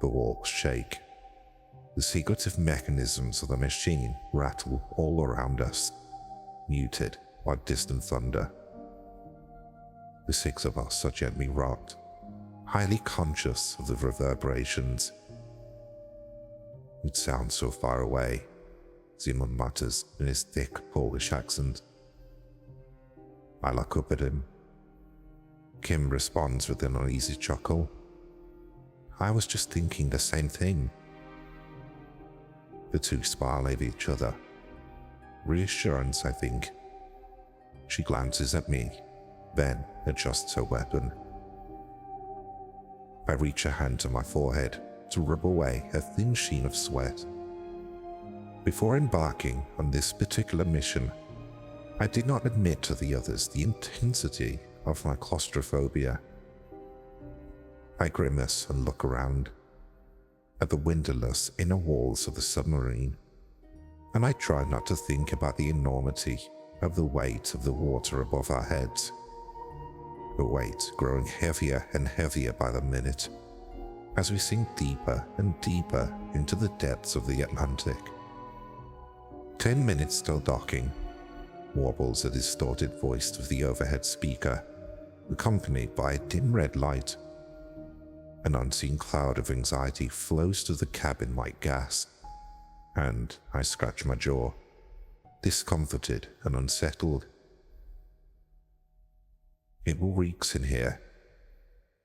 The walls shake. The secretive mechanisms of the machine rattle all around us, muted by distant thunder. The six of us are gently rocked, highly conscious of the reverberations. It sounds so far away, Simon mutters in his thick Polish accent. I look up at him. Kim responds with an uneasy chuckle. I was just thinking the same thing. The two smile at each other. Reassurance, I think. She glances at me, then adjusts her weapon. I reach a hand to my forehead to rub away a thin sheen of sweat. Before embarking on this particular mission, I did not admit to the others the intensity of my claustrophobia. I grimace and look around at the windowless inner walls of the submarine, and I try not to think about the enormity of the weight of the water above our heads, the weight growing heavier and heavier by the minute as we sink deeper and deeper into the depths of the Atlantic. 10 minutes till docking, warbles a distorted voice of the overhead speaker, accompanied by a dim red light. An unseen cloud of anxiety flows to the cabin like gas, and I scratch my jaw, discomforted and unsettled. It reeks in here.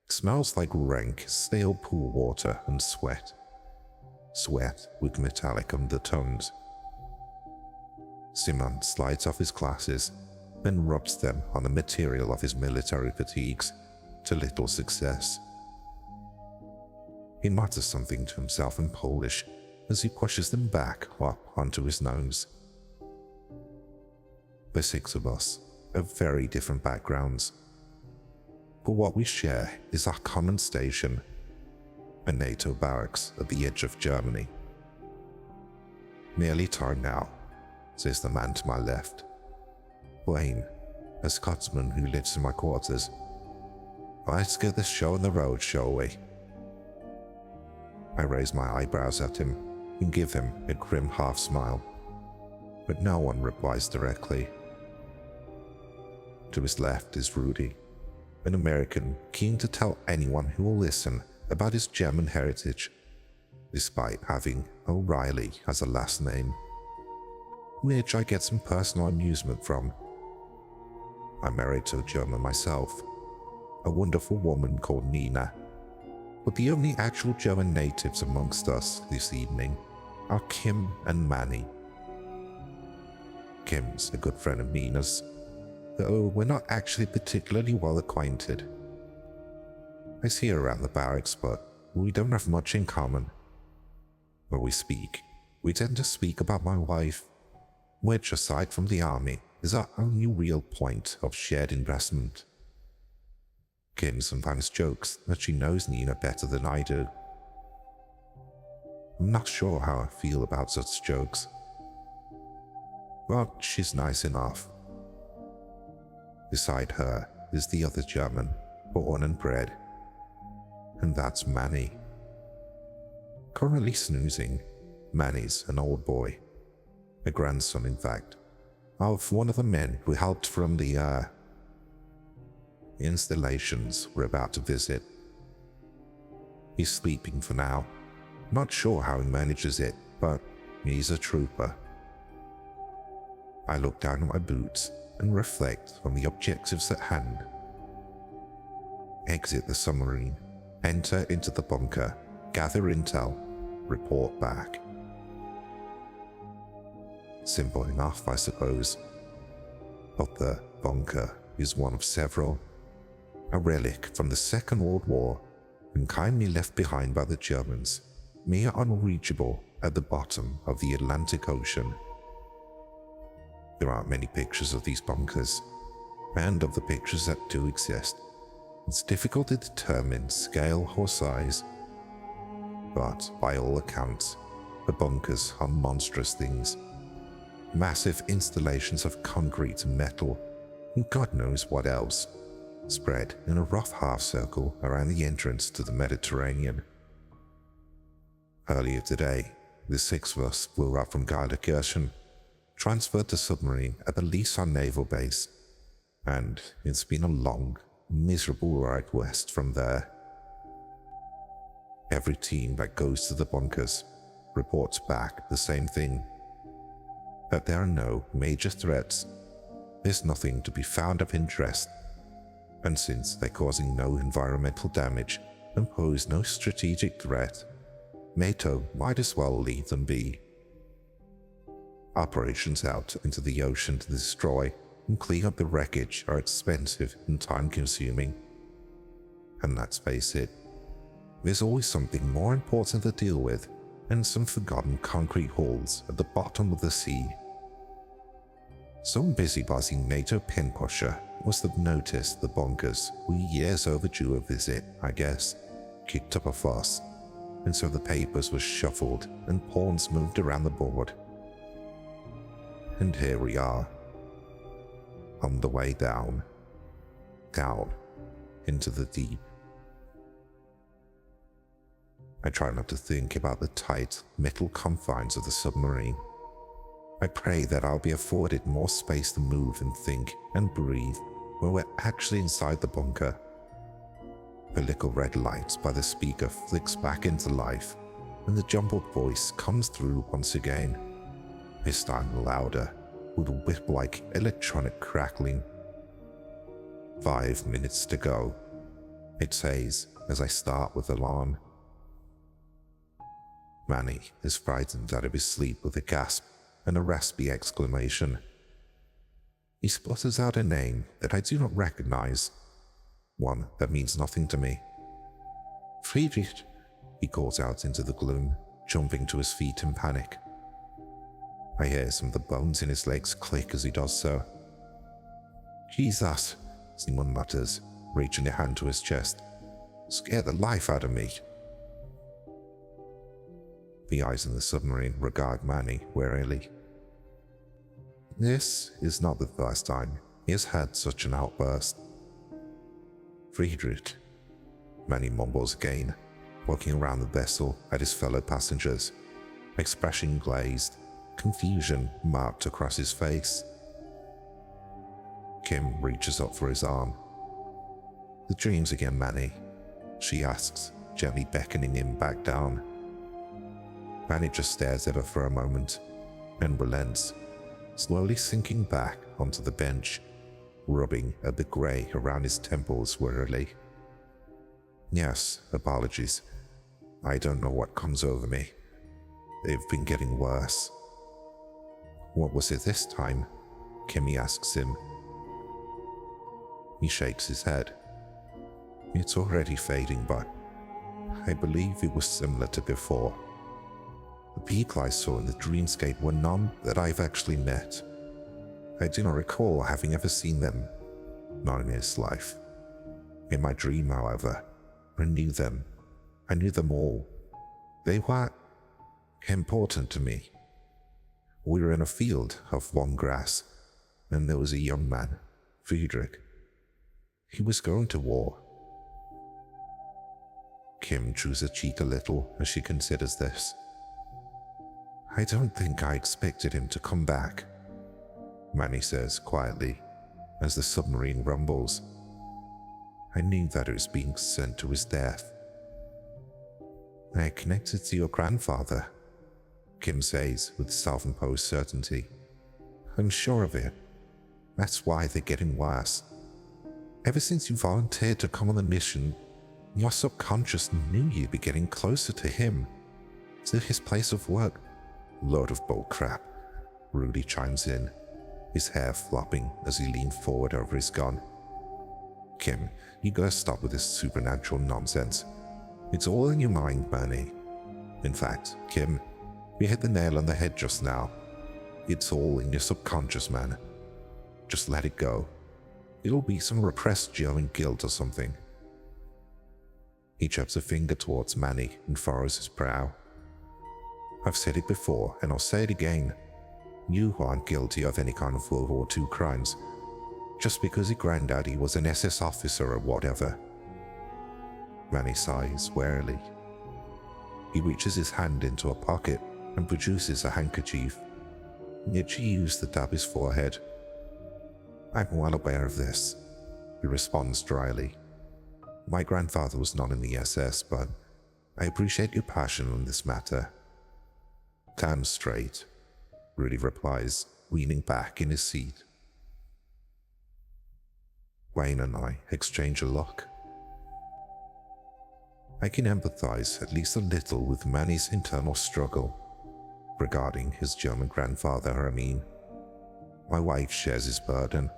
It smells like rank, stale pool water and sweat. Sweat with metallic undertones. Simon slides off his glasses, then rubs them on the material of his military fatigues, to little success. He mutters something to himself in Polish as he pushes them back up onto his nose. The six of us have very different backgrounds, but what we share is our common station, a NATO barracks at the edge of Germany. Nearly time now, says the man to my left. Wayne, a Scotsman who lives in my quarters. Let's get this show on the road, shall we? I raise my eyebrows at him and give him a grim half smile, but no one replies directly. To his left is Rudy, an American keen to tell anyone who will listen about his German heritage, despite having O'Reilly as a last name, which I get some personal amusement from. I'm married to a German myself, a wonderful woman called Nina, but the only actual German natives amongst us this evening are Kim and Manny. Kim's a good friend of Nina's, though we're not actually particularly well acquainted. I see her around the barracks, but we don't have much in common. When we speak, we tend to speak about my wife, which, aside from the army, is our only real point of shared investment. Kim sometimes jokes that she knows Nina better than I do. I'm not sure how I feel about such jokes, but she's nice enough. Beside her is the other German, born and bred, and that's Manny. Currently snoozing, Manny's an old boy, a grandson in fact, of one of the men who helped from the installations we're about to visit. He's sleeping for now. Not sure how he manages it, but he's a trooper. I look down at my boots and reflect on the objectives at hand. Exit the submarine, enter into the bunker, gather intel, report back. Simple enough, I suppose. But the bunker is one of several, a relic from the Second World War and kindly left behind by the Germans, mere unreachable at the bottom of the Atlantic Ocean. There aren't many pictures of these bunkers, and of the pictures that do exist, it's difficult to determine scale or size. But by all accounts, the bunkers are monstrous things. Massive installations of concrete and metal, and God knows what else, spread in a rough half circle around the entrance to the Mediterranean. Earlier today, the 6 of us flew out from Garda-Kirchen, transferred to submarine at the Lisan Naval Base, and it's been a long, miserable ride west from there. Every team that goes to the bunkers reports back the same thing, that there are no major threats. There's nothing to be found of interest, and since they're causing no environmental damage and pose no strategic threat, NATO might as well leave them be. Operations out into the ocean to destroy and clean up the wreckage are expensive and time-consuming. And let's face it, there's always something more important to deal with than some forgotten concrete halls at the bottom of the sea. Some busybody NATO pin pusher must have noticed the bunkers were years overdue a visit, I guess, kicked up a fuss, and so the papers were shuffled and pawns moved around the board. And here we are, on the way down into the deep. I try not to think about the tight metal confines of the submarine. I pray that I'll be afforded more space to move and think and breathe when we're actually inside the bunker. The little red light by the speaker flicks back into life, and the jumbled voice comes through once again, this time louder, with a whip-like electronic crackling. 5 minutes to go, it says as I start with alarm. Manny is frightened out of his sleep with a gasp and a raspy exclamation. He splutters out a name that I do not recognize, one that means nothing to me. Friedrich, he calls out into the gloom, jumping to his feet in panic. I hear some of the bones in his legs click as he does so. Jesus, someone mutters, reaching a hand to his chest. Scare the life out of me. The eyes in the submarine regard Manny warily. This is not the first time he has had such an outburst. Friedrich, Manny mumbles again, looking around the vessel at his fellow passengers, expression glazed, confusion marked across his face. Kim reaches up for his arm. The dreams again, Manny, she asks, gently beckoning him back down. Manny just stares at her for a moment, and relents, slowly sinking back onto the bench, rubbing a bit grey around his temples wearily. Yes, apologies. I don't know what comes over me. They've been getting worse. What was it this time? Kimmy asks him. He shakes his head. It's already fading, but I believe it was similar to before. The people I saw in the dreamscape were none that I've actually met. I do not recall having ever seen them, not in this life. In my dream, however, I knew them. I knew them all. They were important to me. We were in a field of long grass, and there was a young man, Friedrich. He was going to war. Kim chews her cheek a little as she considers this. I don't think I expected him to come back, Manny says quietly, as the submarine rumbles. I knew that it was being sent to his death. I connected to your grandfather, Kim says with self-imposed certainty. I'm sure of it. That's why they're getting worse. Ever since you volunteered to come on the mission, your subconscious knew you'd be getting closer to him, to his place of work. Load of bullcrap, Rudy chimes in, his hair flopping as he leaned forward over his gun. Kim, you gotta stop with this supernatural nonsense. It's all in your mind, Manny. In fact, Kim, you hit the nail on the head just now. It's all in your subconscious, man. Just let it go. It'll be some repressed Joe and guilt or something. He chucks a finger towards Manny and furrows his brow. I've said it before, and I'll say it again. You aren't guilty of any kind of World War II crimes, just because your granddaddy was an SS officer or whatever. Manny sighs warily. He reaches his hand into a pocket and produces a handkerchief. Itchy used to dab his forehead. "I'm well aware of this," he responds dryly. "My grandfather was not in the SS, but I appreciate your passion on this matter." "Damn straight," Rudy replies, leaning back in his seat. Wayne and I exchange a look. I can empathize at least a little with Manny's internal struggle regarding his German grandfather. My wife shares his burden,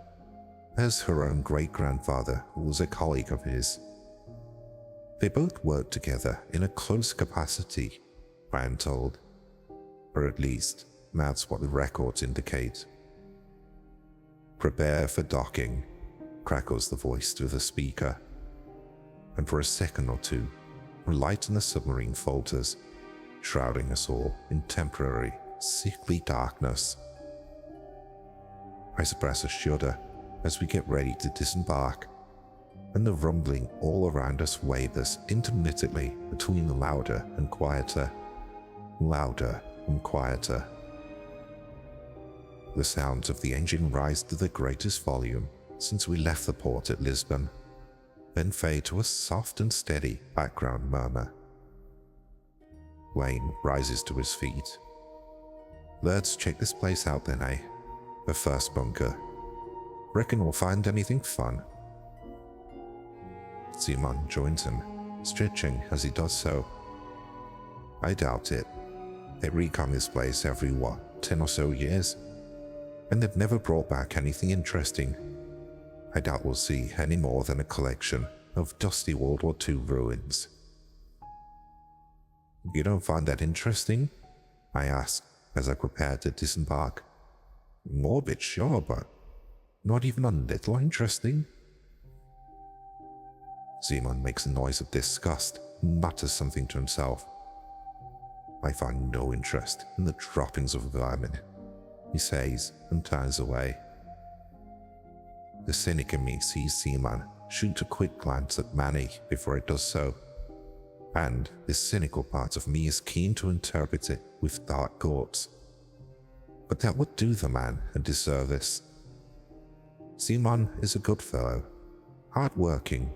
as her own great-grandfather was a colleague of his. They both worked together in a close capacity, I am told, or at least that's what the records indicate. "Prepare for docking," crackles the voice through the speaker, and for a second or two, a light in the submarine falters, shrouding us all in temporary, sickly darkness. I suppress a shudder as we get ready to disembark, and the rumbling all around us wavers intermittently between louder and quieter, louder and quieter. The sounds of the engine rise to the greatest volume since we left the port at Lisbon, then fade to a soft and steady background murmur. Wayne rises to his feet. "Let's check this place out then, eh? The first bunker. Reckon we'll find anything fun?" Simon joins him, stretching as he does so. "I doubt it. They recon this place every, 10 or so years? And they've never brought back anything interesting. I doubt we'll see any more than a collection of dusty World War II ruins." "You don't find that interesting?" I ask as I prepare to disembark. "Morbid, sure, but not even a little interesting." Simon makes a noise of disgust and mutters something to himself. "I find no interest in the droppings of vermin," he says and turns away. The cynic in me sees Simon shoot a quick glance at Manny before it does so, and this cynical part of me is keen to interpret it with dark thoughts. But that would do the man a disservice. Simon is a good fellow, hard-working.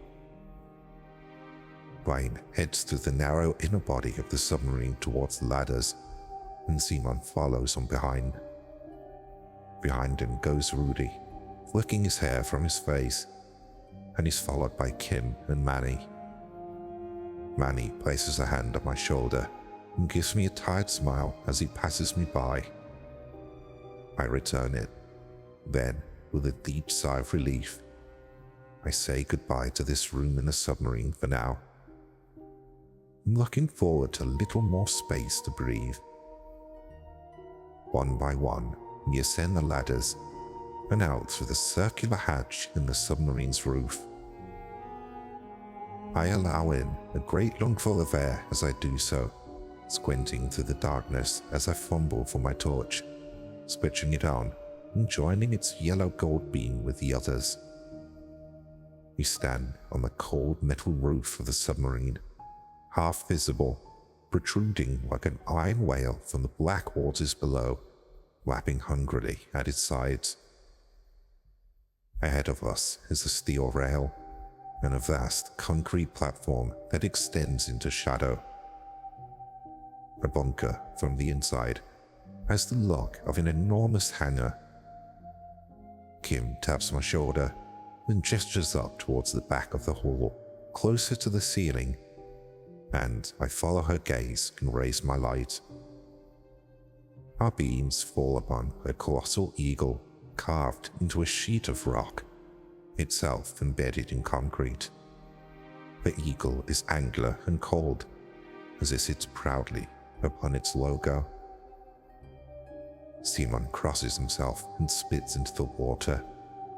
Wayne heads through the narrow inner body of the submarine towards the ladders, and Simon follows on behind. Behind him goes Rudy, flicking his hair from his face, and he's followed by Kim and Manny. Manny places a hand on my shoulder and gives me a tired smile as he passes me by. I return it. Then, with a deep sigh of relief, I say goodbye to this room in the submarine for now. I'm looking forward to a little more space to breathe. One by one, we ascend the ladders and out through the circular hatch in the submarine's roof. I allow in a great lungful of air as I do so, squinting through the darkness as I fumble for my torch, switching it on and joining its yellow gold beam with the others. We stand on the cold metal roof of the submarine, half visible, protruding like an iron whale from the black waters below, lapping hungrily at its sides. Ahead of us is a steel rail and a vast concrete platform that extends into shadow. A bunker from the inside has the look of an enormous hangar. Kim taps my shoulder, then gestures up towards the back of the hall, closer to the ceiling, and I follow her gaze and raise my light. Our beams fall upon a colossal eagle carved into a sheet of rock, itself embedded in concrete. The eagle is angular and cold, as it sits proudly upon its logo. Simon crosses himself and spits into the water,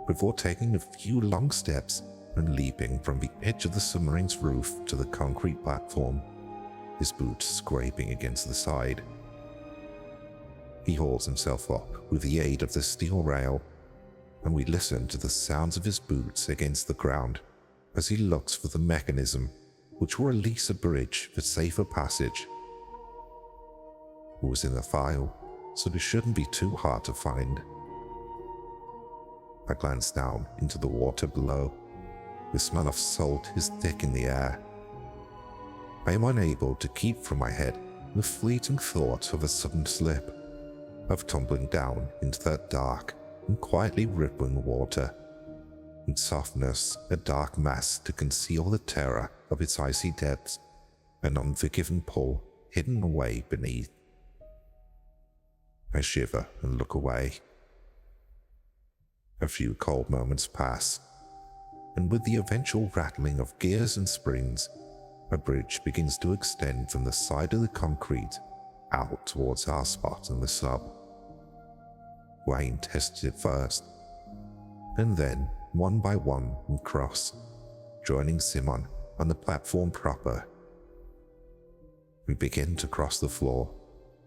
before taking a few long steps and leaping from the edge of the submarine's roof to the concrete platform, his boots scraping against the side. He hauls himself up with the aid of the steel rail, and we listen to the sounds of his boots against the ground as he looks for the mechanism which will release a bridge for safer passage It was in the file, so it shouldn't be too hard to find. I glanced down into the water below. The smell of salt is thick in the air. I am unable to keep from my head the fleeting thought of a sudden slip, of tumbling down into that dark and quietly rippling water. In softness, a dark mass to conceal the terror of its icy depths, an unforgiving pull hidden away beneath. I shiver and look away. A few cold moments pass, and with the eventual rattling of gears and springs, a bridge begins to extend from the side of the concrete out towards our spot in the sub. Wayne tested it first, and then one by one we cross, joining Simon on the platform proper. We begin to cross the floor,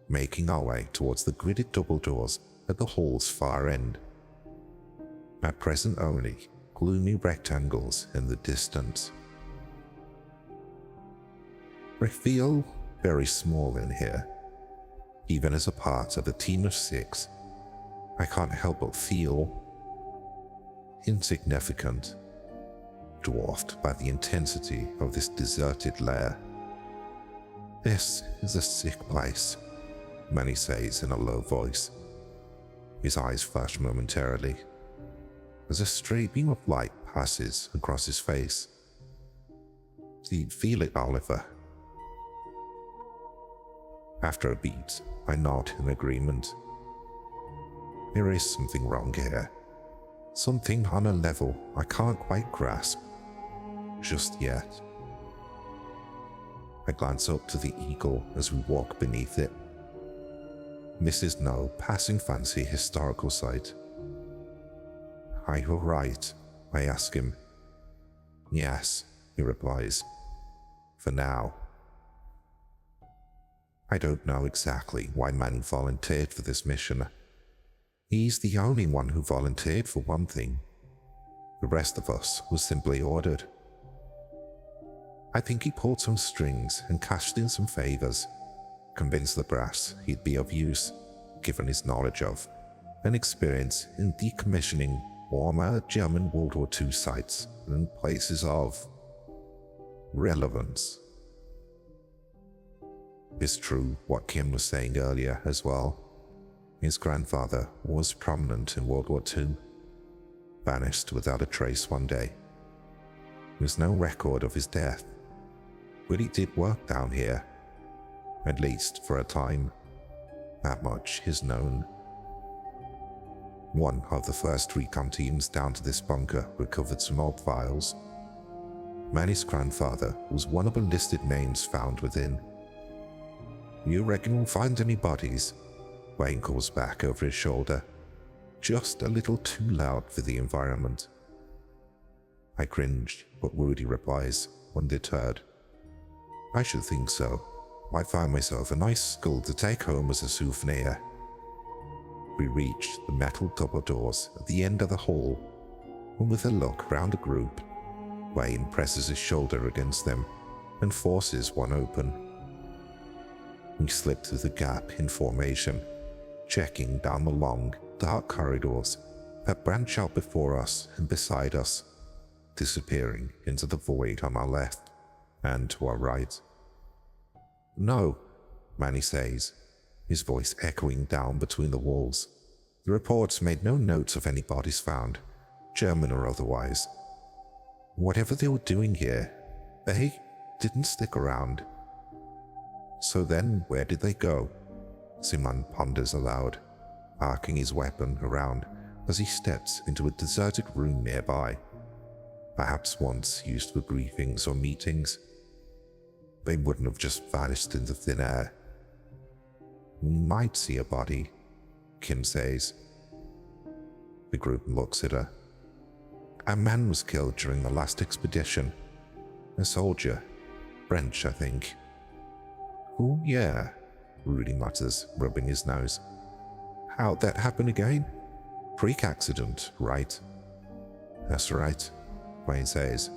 making our way towards the gridded double doors at the hall's far end. At present only gloomy rectangles in the distance. I feel very small in here. Even as a part of a team of 6, I can't help but feel insignificant, dwarfed by the intensity of this deserted lair. This is a sick place, Manny says in a low voice. His eyes flash momentarily as a stray beam of light passes across his face. Do you feel it, Oliver? After a beat, I nod in agreement. There is something wrong here. Something on a level I can't quite grasp just yet. I glance up to the eagle as we walk beneath it. This is no passing fancy historical site. Are you right? I ask him. Yes, he replies. For now. I don't know exactly why Manny volunteered for this mission. He's the only one who volunteered for one thing. The rest of us was simply ordered. I think he pulled some strings and cashed in some favors, convinced the brass he'd be of use, given his knowledge of and experience in decommissioning former German World War II sites and places of relevance. It's true what Kim was saying earlier as well. His grandfather was prominent in World War II, vanished without a trace one day. There's no record of his death, but he did work down here, at least for a time. That much is known. One of the first recon teams down to this bunker recovered some old files. Manny's grandfather was one of the listed names found within. You reckon we'll find any bodies? Wayne calls back over his shoulder, just a little too loud for the environment. I cringe, but Rudy replies, undeterred. I should think so. Might find myself a nice skull to take home as a souvenir. We reach the metal double doors at the end of the hall, and with a look round the group, Wayne presses his shoulder against them and forces one open. We slip through the gap in formation, checking down the long, dark corridors that branch out before us and beside us, disappearing into the void on our left and to our right. No, Manny says, his voice echoing down between the walls. The reports made no notes of any bodies found, German or otherwise. Whatever they were doing here, they didn't stick around. So then where did they go? Simon ponders aloud, arcing his weapon around as he steps into a deserted room nearby, perhaps once used for briefings or meetings. They wouldn't have just vanished into thin air. We might see a body, Kim says. The group looks at her. A man was killed during the last expedition. A soldier. French, I think. Oh yeah, Rudy mutters, rubbing his nose. How'd that happen again? Freak accident, right? That's right, Wayne says.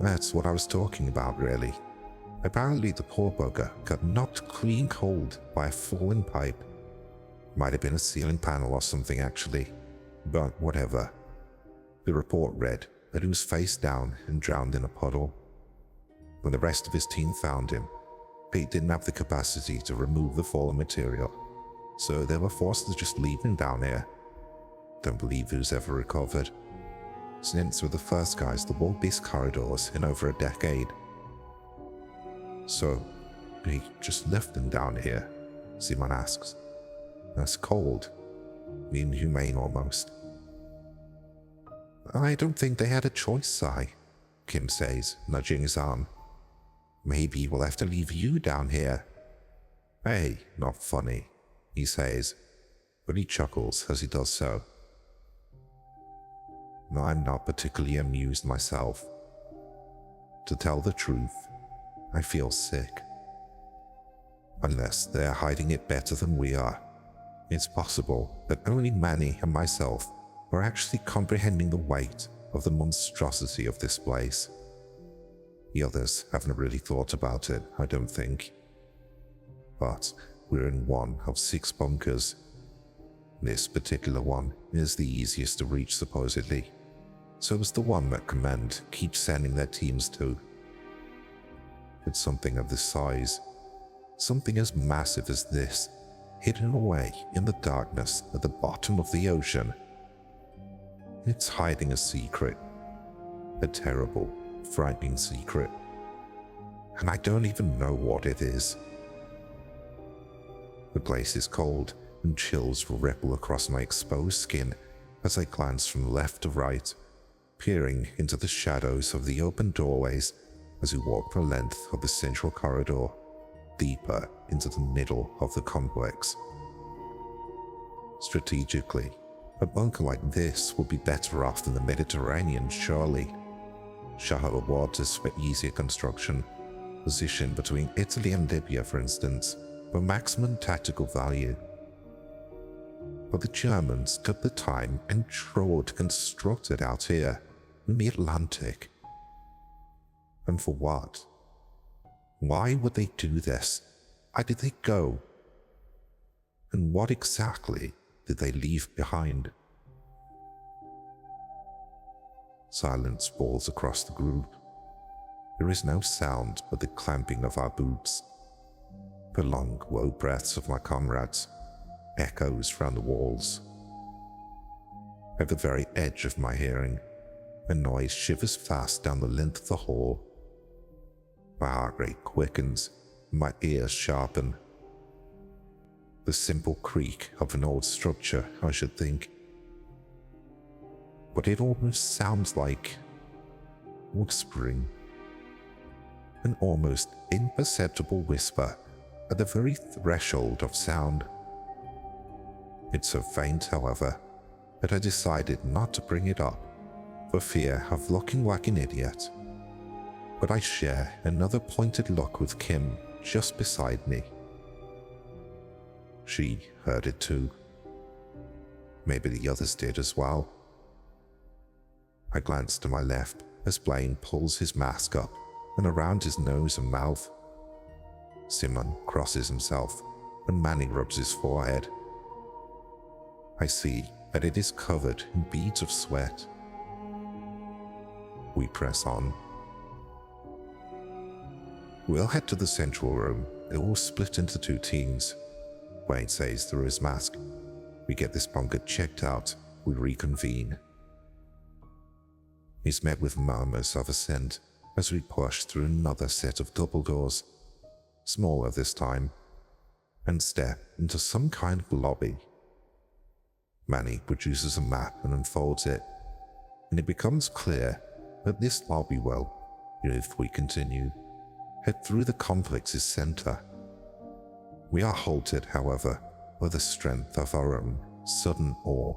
That's what I was talking about, really. Apparently the poor bugger got knocked clean cold by a falling pipe. Might have been a ceiling panel or something actually, but whatever. The report read that he was face down and drowned in a puddle. When the rest of his team found him, Pete didn't have the capacity to remove the fallen material, so they were forced to just leave him down here. Don't believe he was ever recovered, since we're the first guys to walk these corridors in over a decade. So, he just left him down here, Simon asks. That's cold. Inhumane almost. I don't think they had a choice, Si, Kim says, nudging his arm. Maybe we'll have to leave you down here. Hey, not funny, he says, but he chuckles as he does so. No, I'm not particularly amused myself. To tell the truth, I feel sick. Unless they're hiding it better than we are, it's possible that only Manny and myself are actually comprehending the weight of the monstrosity of this place. The others haven't really thought about it, I don't think. But we're in one of 6 bunkers. This particular one is the easiest to reach supposedly, so it's the one that Command keeps sending their teams to. It's something of this size, something as massive as this, hidden away in the darkness at the bottom of the ocean. It's hiding a secret, a terrible, frightening secret, and I don't even know what it is. The place is cold, and chills ripple across my exposed skin as I glance from left to right, peering into the shadows of the open doorways as we walk the length of the central corridor, deeper into the middle of the complex. Strategically, a bunker like this would be better off than the Mediterranean, surely. Shallower waters for easier construction, positioned between Italy and Libya, for instance, for maximum tactical value. But the Germans took the time and trouble to construct it out here in the Atlantic. And for what? Why would they do this? Why did they go? And what exactly did they leave behind? Silence falls across the group. There is no sound but the clamping of our boots. The long, low breaths of my comrades echoes round the walls. At the very edge of my hearing, a noise shivers fast down the length of the hall. My heart rate quickens, and my ears sharpen. The simple creak of an old structure, I should think. But it almost sounds like whispering. An almost imperceptible whisper at the very threshold of sound. It's so faint, however, that I decided not to bring it up, for fear of looking like an idiot. But I share another pointed look with Kim just beside me. She heard it too. Maybe the others did as well. I glance to my left as Blaine pulls his mask up and around his nose and mouth. Simon crosses himself and Manny rubs his forehead. I see that it is covered in beads of sweat. We press on. We'll head to the central room. It will split into 2 teams, Wayne says through his mask. We get this bunker checked out. We reconvene. He's met with murmurs of assent as we push through another set of double doors, smaller this time, and step into some kind of lobby. Manny produces a map and unfolds it, and it becomes clear that this lobby will, if we continue, head through the complex's center. We are halted, however, by the strength of our own sudden awe.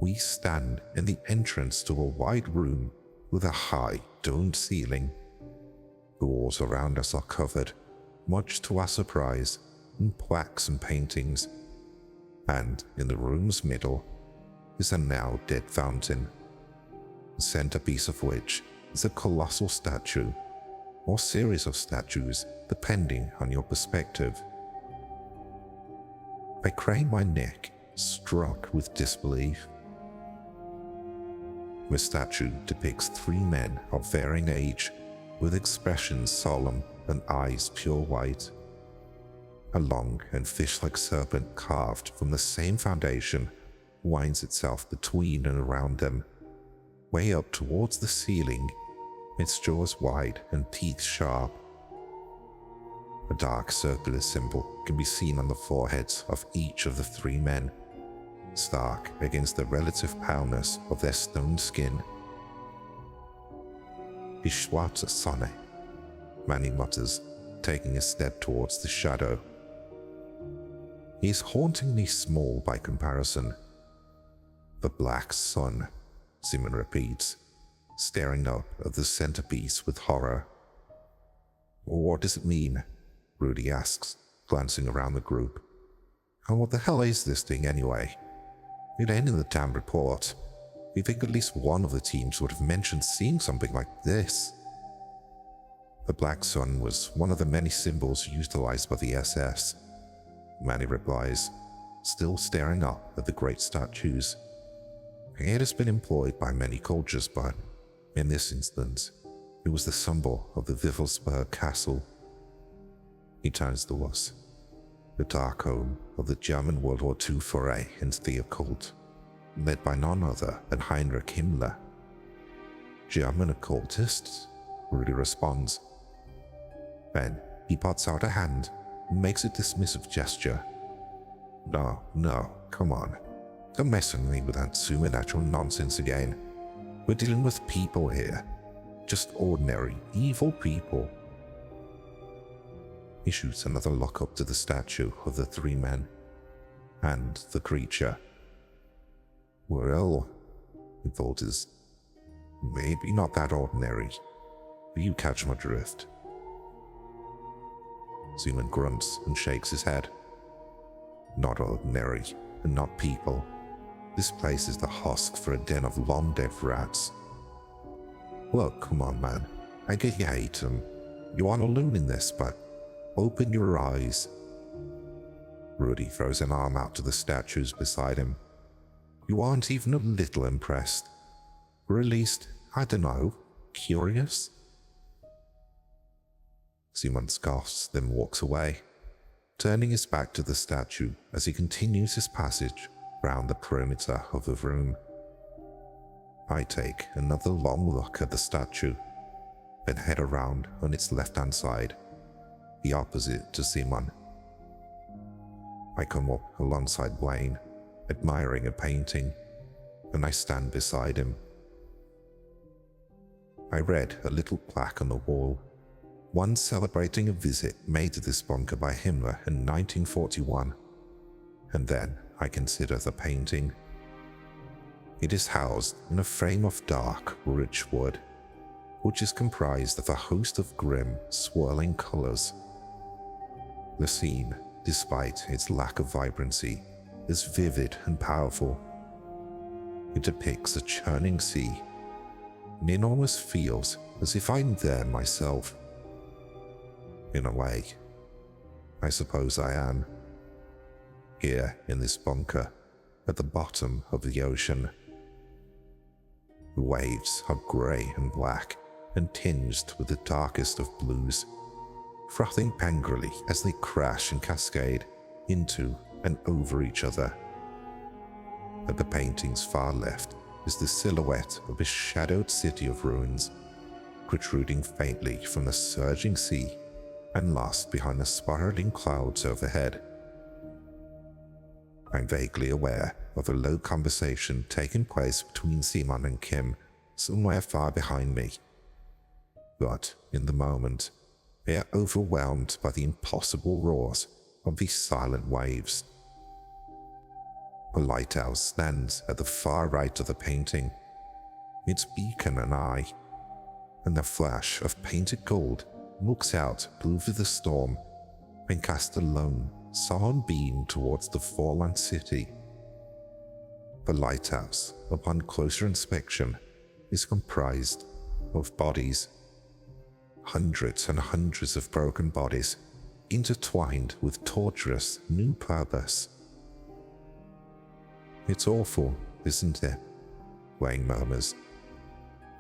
We stand in the entrance to a wide room with a high, domed ceiling. The walls around us are covered, much to our surprise, in plaques and paintings, and in the room's middle is a now dead fountain, the centerpiece of which is a colossal statue, or series of statues depending on your perspective. I craned my neck, struck with disbelief. The statue depicts three men of varying age, with expressions solemn and eyes pure white. A long and fish-like serpent carved from the same foundation winds itself between and around them, way up towards the ceiling, its jaws wide and teeth sharp. A dark circular symbol can be seen on the foreheads of each of the three men, stark against the relative paleness of their stone skin. "Die schwarze Sonne," Manny mutters, taking a step towards the shadow. He is hauntingly small by comparison. "The black sun," Simon repeats, staring up at the centerpiece with horror. "What does it mean?" Rudy asks, glancing around the group. "And what the hell is this thing anyway? It ain't in the damn report. You think at least one of the teams would have mentioned seeing something like this." The black sun was one of the many symbols utilized by the SS, Manny replies, still staring up at the great statues. "It has been employed by many cultures, but in this instance, it was the symbol of the Wiffelsberg Castle." He turns to us, the dark home of the German World War II foray into the occult, led by none other than Heinrich Himmler. "German occultists?" Rudy responds. Then he puts out a hand and makes a dismissive gesture. No, come on. Don't mess with me with that supernatural nonsense again. We're dealing with people here. Just ordinary, evil people. He shoots another look up to the statue of the three men and the creature. "Well," he falters, "maybe not that ordinary. You catch my drift." Zeman grunts and shakes his head. "Not ordinary, and not people. This place is the husk for a den of long-dead rats." "Look, come on, man. I get you hate them. You aren't alone in this, but open your eyes." Rudy throws an arm out to the statues beside him. "You aren't even a little impressed. Or at least, I don't know, curious?" Simon scoffs, then walks away, turning his back to the statue as he continues his passage round the perimeter of the room. I take another long look at the statue, then head around on its left-hand side, the opposite to Simon. I come up alongside Wayne, admiring a painting, and I stand beside him. I read a little plaque on the wall, one celebrating a visit made to this bunker by Himmler in 1941, and then I consider the painting. It is housed in a frame of dark, rich wood, which is comprised of a host of grim, swirling colors. The scene, despite its lack of vibrancy, is vivid and powerful. It depicts a churning sea, and it almost feels as if I'm there myself. In a way, I suppose I am. Here in this bunker, at the bottom of the ocean. The waves are grey and black and tinged with the darkest of blues, frothing angrily as they crash and cascade into and over each other. At the painting's far left is the silhouette of a shadowed city of ruins, protruding faintly from the surging sea and lost behind the spiraling clouds overhead. I'm vaguely aware of a low conversation taking place between Simon and Kim somewhere far behind me. But in the moment, they are overwhelmed by the impossible roars of these silent waves. A lighthouse stands at the far right of the painting, its beacon an eye, and the flash of painted gold looks out over the storm and casts a lone, sullen beam towards the fallen city. The lighthouse, upon closer inspection, is comprised of bodies. Hundreds and hundreds of broken bodies, intertwined with torturous new purpose. It's awful, isn't it? Wayne murmurs,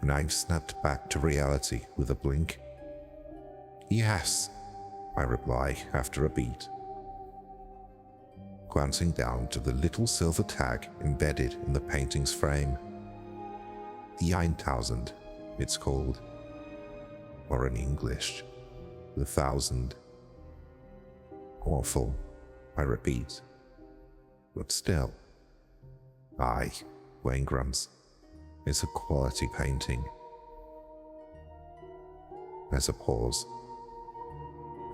and I'm snapped back to reality with a blink. Yes, I reply after a beat, glancing down to the little silver tag embedded in the painting's frame. The 1000, it's called. Or in English, the 1000. Awful, I repeat. But still. Aye, Wayne grunts. It's a quality painting. There's a pause.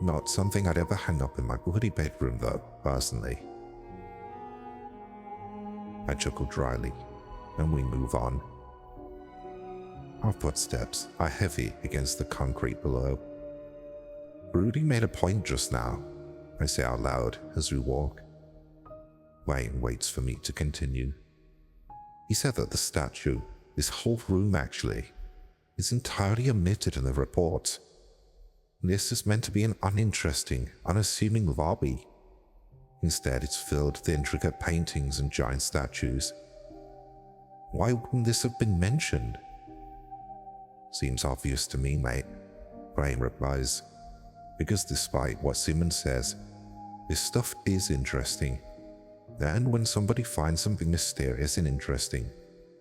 Not something I'd ever hang up in my bloody bedroom though, personally. I chuckle dryly, and we move on. Our footsteps are heavy against the concrete below. Rudy made a point just now, I say out loud as we walk. Wayne waits for me to continue. He said that the statue, this whole room actually, is entirely omitted in the report. This is meant to be an uninteresting, unassuming lobby. Instead, it's filled with intricate paintings and giant statues. Why wouldn't this have been mentioned? Seems obvious to me, mate, Wayne replies, because despite what Simmons says, this stuff is interesting. And when somebody finds something mysterious and interesting,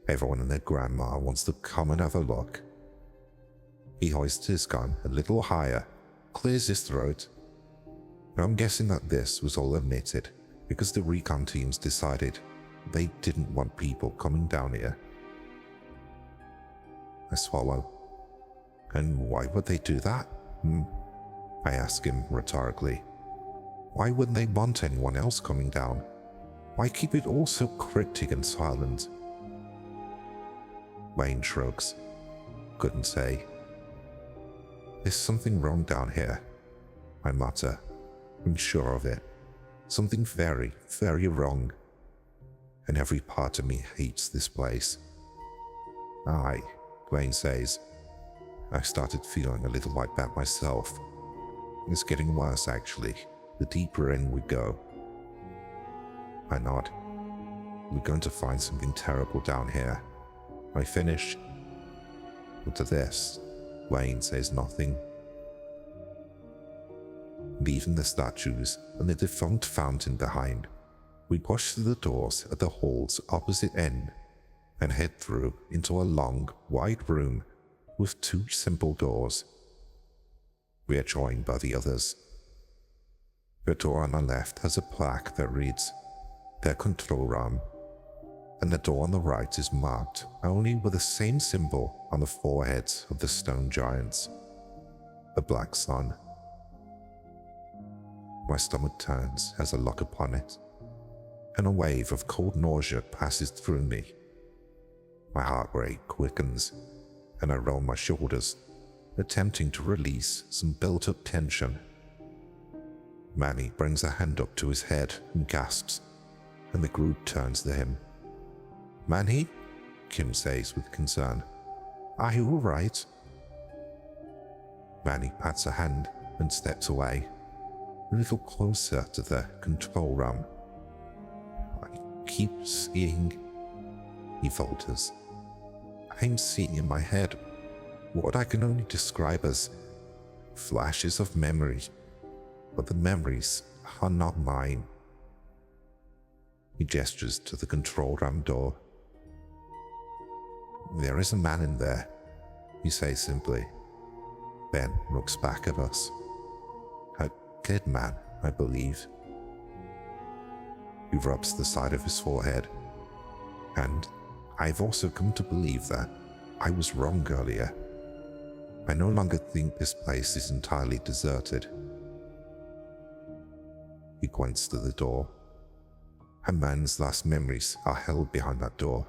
everyone and their grandma wants to come and have a look. He hoists his gun a little higher, clears his throat. I'm guessing that this was all omitted because the recon teams decided they didn't want people coming down here. I swallow. And why would they do that? I ask him rhetorically. Why wouldn't they want anyone else coming down? Why keep it all so cryptic and silent? Wayne shrugs. Couldn't say. There's something wrong down here, I mutter. I'm sure of it. Something very, very wrong. And every part of me hates this place. Aye, Wayne says. I started feeling a little like that myself. It's getting worse, actually, the deeper in we go. I nod. We're going to find something terrible down here. I finish. But to this, Wayne says nothing. Leaving the statues and the defunct fountain behind, we push through the doors at the hall's opposite end and head through into a long, wide room with two simple doors. We are joined by the others. The door on the left has a plaque that reads, "Their control room," and the door on the right is marked only with the same symbol on the foreheads of the stone giants, the black sun. My stomach turns as I look upon it, and a wave of cold nausea passes through me. My heart rate quickens, and I roll my shoulders, attempting to release some built-up tension. Manny brings a hand up to his head and gasps, and the group turns to him. "Manny?" Kim says with concern. "Are you all right?" Manny pats a hand and steps away, a little closer to the control room. "I keep seeing," he falters. "I'm seeing in my head what I can only describe as flashes of memory, but the memories are not mine." He gestures to the control room door. "There is a man in there," he says simply. Ben looks back at us. "A dead man, I believe." He rubs the side of his forehead. "And I've also come to believe that I was wrong earlier. I no longer think this place is entirely deserted." He points to the door. A man's last memories are held behind that door.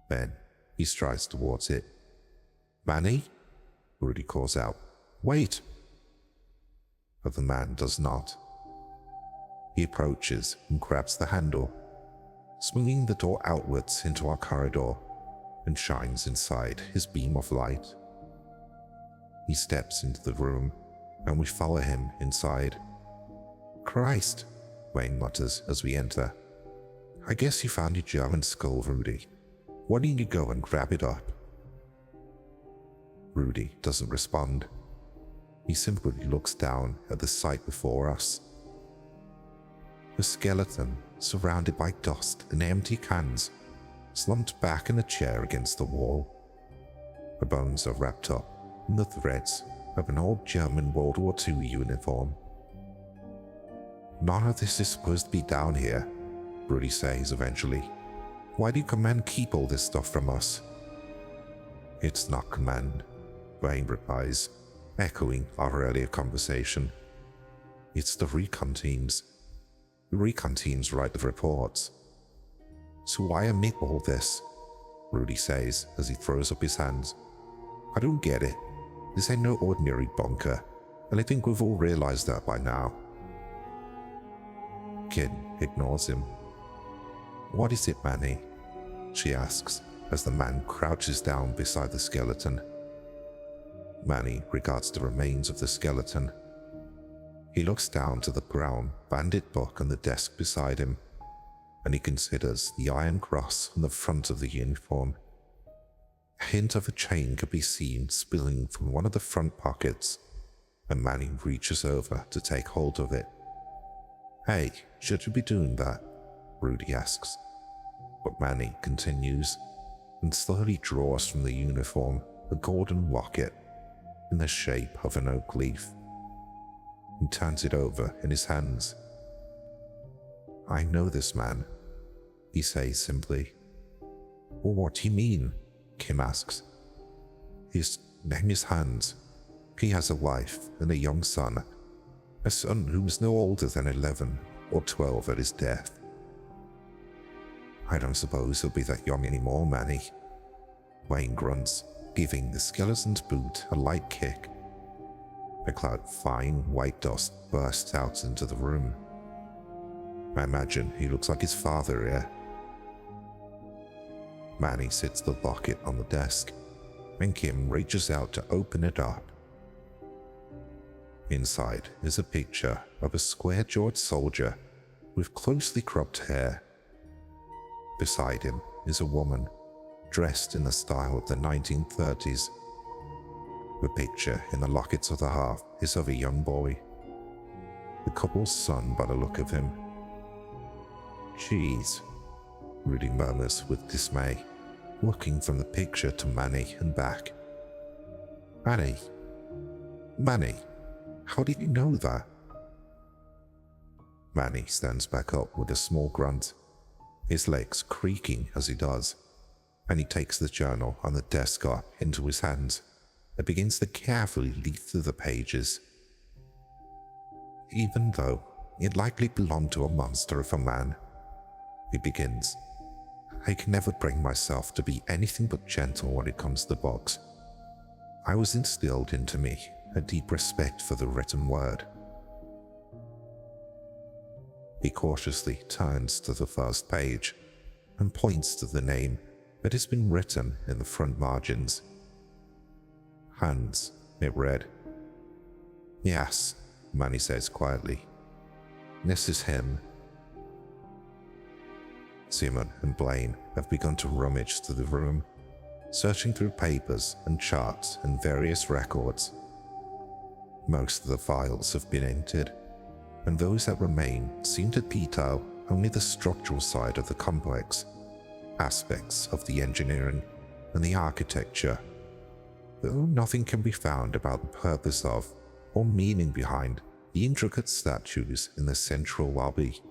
Then he strides towards it. "Manny?" Rudy calls out. "Wait!" But the man does not. He approaches and grabs the handle, swinging the door outwards into our corridor, and shines inside his beam of light. He steps into the room, and we follow him inside. "Christ," Wayne mutters as we enter. "I guess you found your German skull, Rudy. Why don't you go and grab it up?" Rudy doesn't respond. He simply looks down at the sight before us. A skeleton surrounded by dust and empty cans, slumped back in a chair against the wall. The bones are wrapped up in the threads of an old German World War II uniform. "None of this is supposed to be down here," Rudy says eventually. "Why do command keep all this stuff from us?" "It's not command," Wayne replies, echoing our earlier conversation. "It's the recon teams. The recon teams write the reports." "So why omit all this?" Rudy says as he throws up his hands. "I don't get it. This ain't no ordinary bunker, and I think we've all realized that by now." Kid ignores him. "What is it, Manny?" she asks as the man crouches down beside the skeleton. Manny regards the remains of the skeleton. He looks down to the brown bandit book on the desk beside him, and he considers the iron cross on the front of the uniform. A hint of a chain could be seen spilling from one of the front pockets, and Manny reaches over to take hold of it. "Hey, should you be doing that?" Rudy asks, but Manny continues and slowly draws from the uniform a golden locket in the shape of an oak leaf. He turns it over in his hands. "I know this man," he says simply. "Well, what do you mean?" Kim asks. "His name is Hans. He has a wife and a young son, a son who was no older than 11 or 12 at his death." "I don't suppose he'll be that young anymore, Manny," Wayne grunts, giving the skeleton's boot a light kick. A cloud of fine white dust bursts out into the room. "I imagine he looks like his father here." Manny sits the locket on the desk, and Kim reaches out to open it up. Inside is a picture of a square-jawed soldier with closely cropped hair. Beside him is a woman, dressed in the style of the 1930s. The picture in the locket's other half is of a young boy, the couple's son by the look of him. "Jeez," Rudy murmurs with dismay, looking from the picture to Manny and back. Manny, how did you know that?" Manny stands back up with a small grunt, his legs creaking as he does, and he takes the journal on the desk up into his hands and begins to carefully leaf through the pages. "Even though it likely belonged to a monster of a man," he begins, "I can never bring myself to be anything but gentle when it comes to books. I was instilled into me a deep respect for the written word." He cautiously turns to the first page and points to the name that has been written in the front margins. "Hans," it read. "Yes," Manny says quietly. "This is him." Simon and Blaine have begun to rummage through the room, searching through papers and charts and various records. Most of the files have been entered, and those that remain seem to detail only the structural side of the complex, aspects of the engineering and the architecture, though nothing can be found about the purpose of or meaning behind the intricate statues in the central lobby.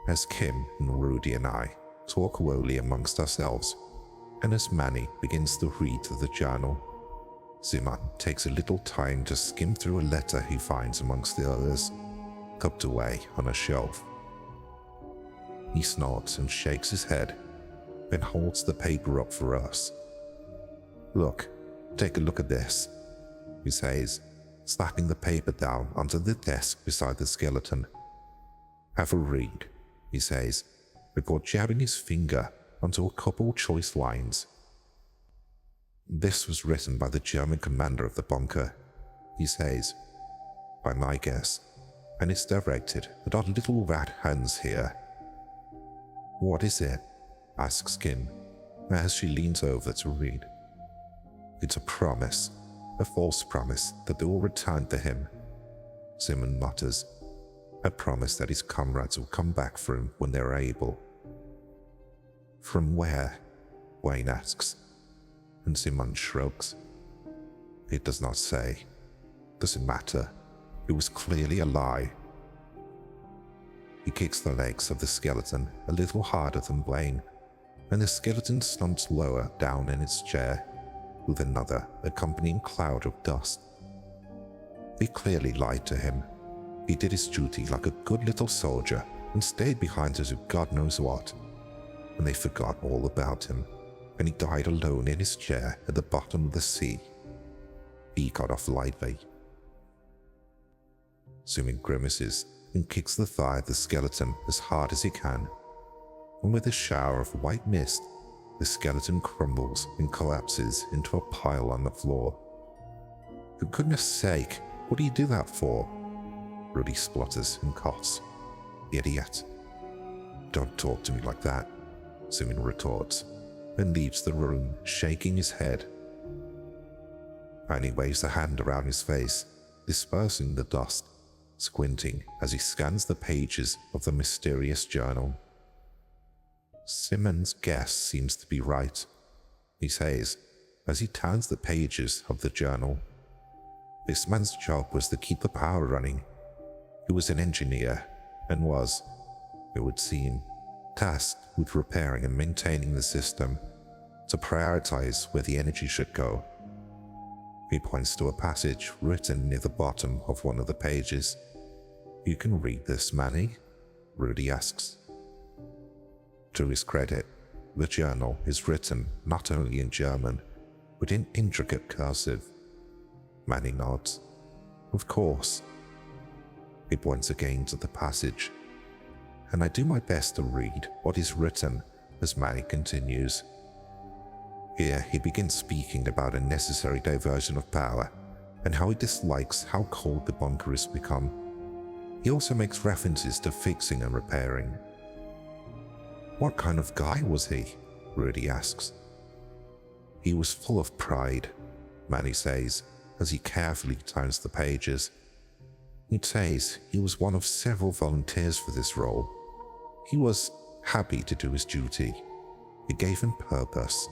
As Kim and Rudy and I talk lowly amongst ourselves, and as Manny begins to read the journal, Simon takes a little time to skim through a letter he finds amongst the others, tucked away on a shelf. He snorts and shakes his head, then holds the paper up for us. "Look, take a look at this," he says, slapping the paper down onto the desk beside the skeleton. "Have a read," he says, before jabbing his finger onto a couple choice lines. This was written by the German commander of the bunker, he says, by my guess, and it's directed at our little rat Hans here. What is it? Asks Kim, as she leans over to read. It's a promise, a false promise that they will return to him, Simon mutters. A promise that his comrades will come back for him when they're able. From where? Wayne asks, and Simon shrugs. It does not say. Doesn't matter. It was clearly a lie. He kicks the legs of the skeleton a little harder than Blaine, and the skeleton slumps lower down in its chair, with another accompanying cloud of dust. They clearly lied to him. He did his duty like a good little soldier and stayed behind to do God knows what. And they forgot all about him, and he died alone in his chair at the bottom of the sea. He got off lightly. Sumin grimaces and kicks the thigh of the skeleton as hard as he can, and with a shower of white mist, the skeleton crumbles and collapses into a pile on the floor. For goodness sake, what do you do that for? Rudy splutters and coughs. Idiot. Don't talk to me like that, Sumin retorts, and leaves the room, shaking his head. Annie waves a hand around his face, dispersing the dust, squinting as he scans the pages of the mysterious journal. Simon's guess seems to be right, he says, as he turns the pages of the journal. This man's job was to keep the power running. He was an engineer, and was, it would seem, tasked with repairing and maintaining the system, to prioritize where the energy should go. He points to a passage written near the bottom of one of the pages. You can read this, Manny? Rudy asks. To his credit, the journal is written not only in German, but in intricate cursive. Manny nods. Of course. He points again to the passage, and I do my best to read what is written as Manny continues. Here he begins speaking about a necessary diversion of power and how he dislikes how cold the bunker has become. He also makes references to fixing and repairing. What kind of guy was he? Rudy asks. He was full of pride, Manny says, as he carefully turns the pages. He says he was one of several volunteers for this role. He was happy to do his duty. It gave him purpose.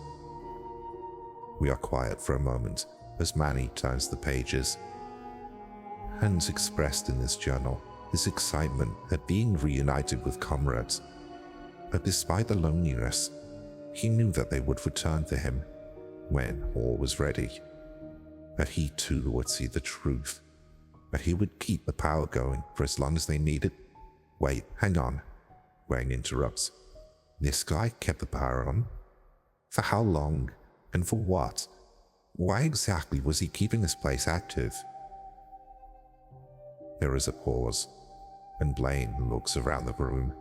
We are quiet for a moment as Manny turns the pages. Hans expressed in this journal his excitement at being reunited with comrades. But despite the loneliness, he knew that they would return to him when all was ready. That he too would see the truth. That he would keep the power going for as long as they needed. Wait, hang on. Wayne interrupts. This guy kept the power on? For how long? And for what? Why exactly was he keeping this place active? There is a pause, and Blaine looks around the room.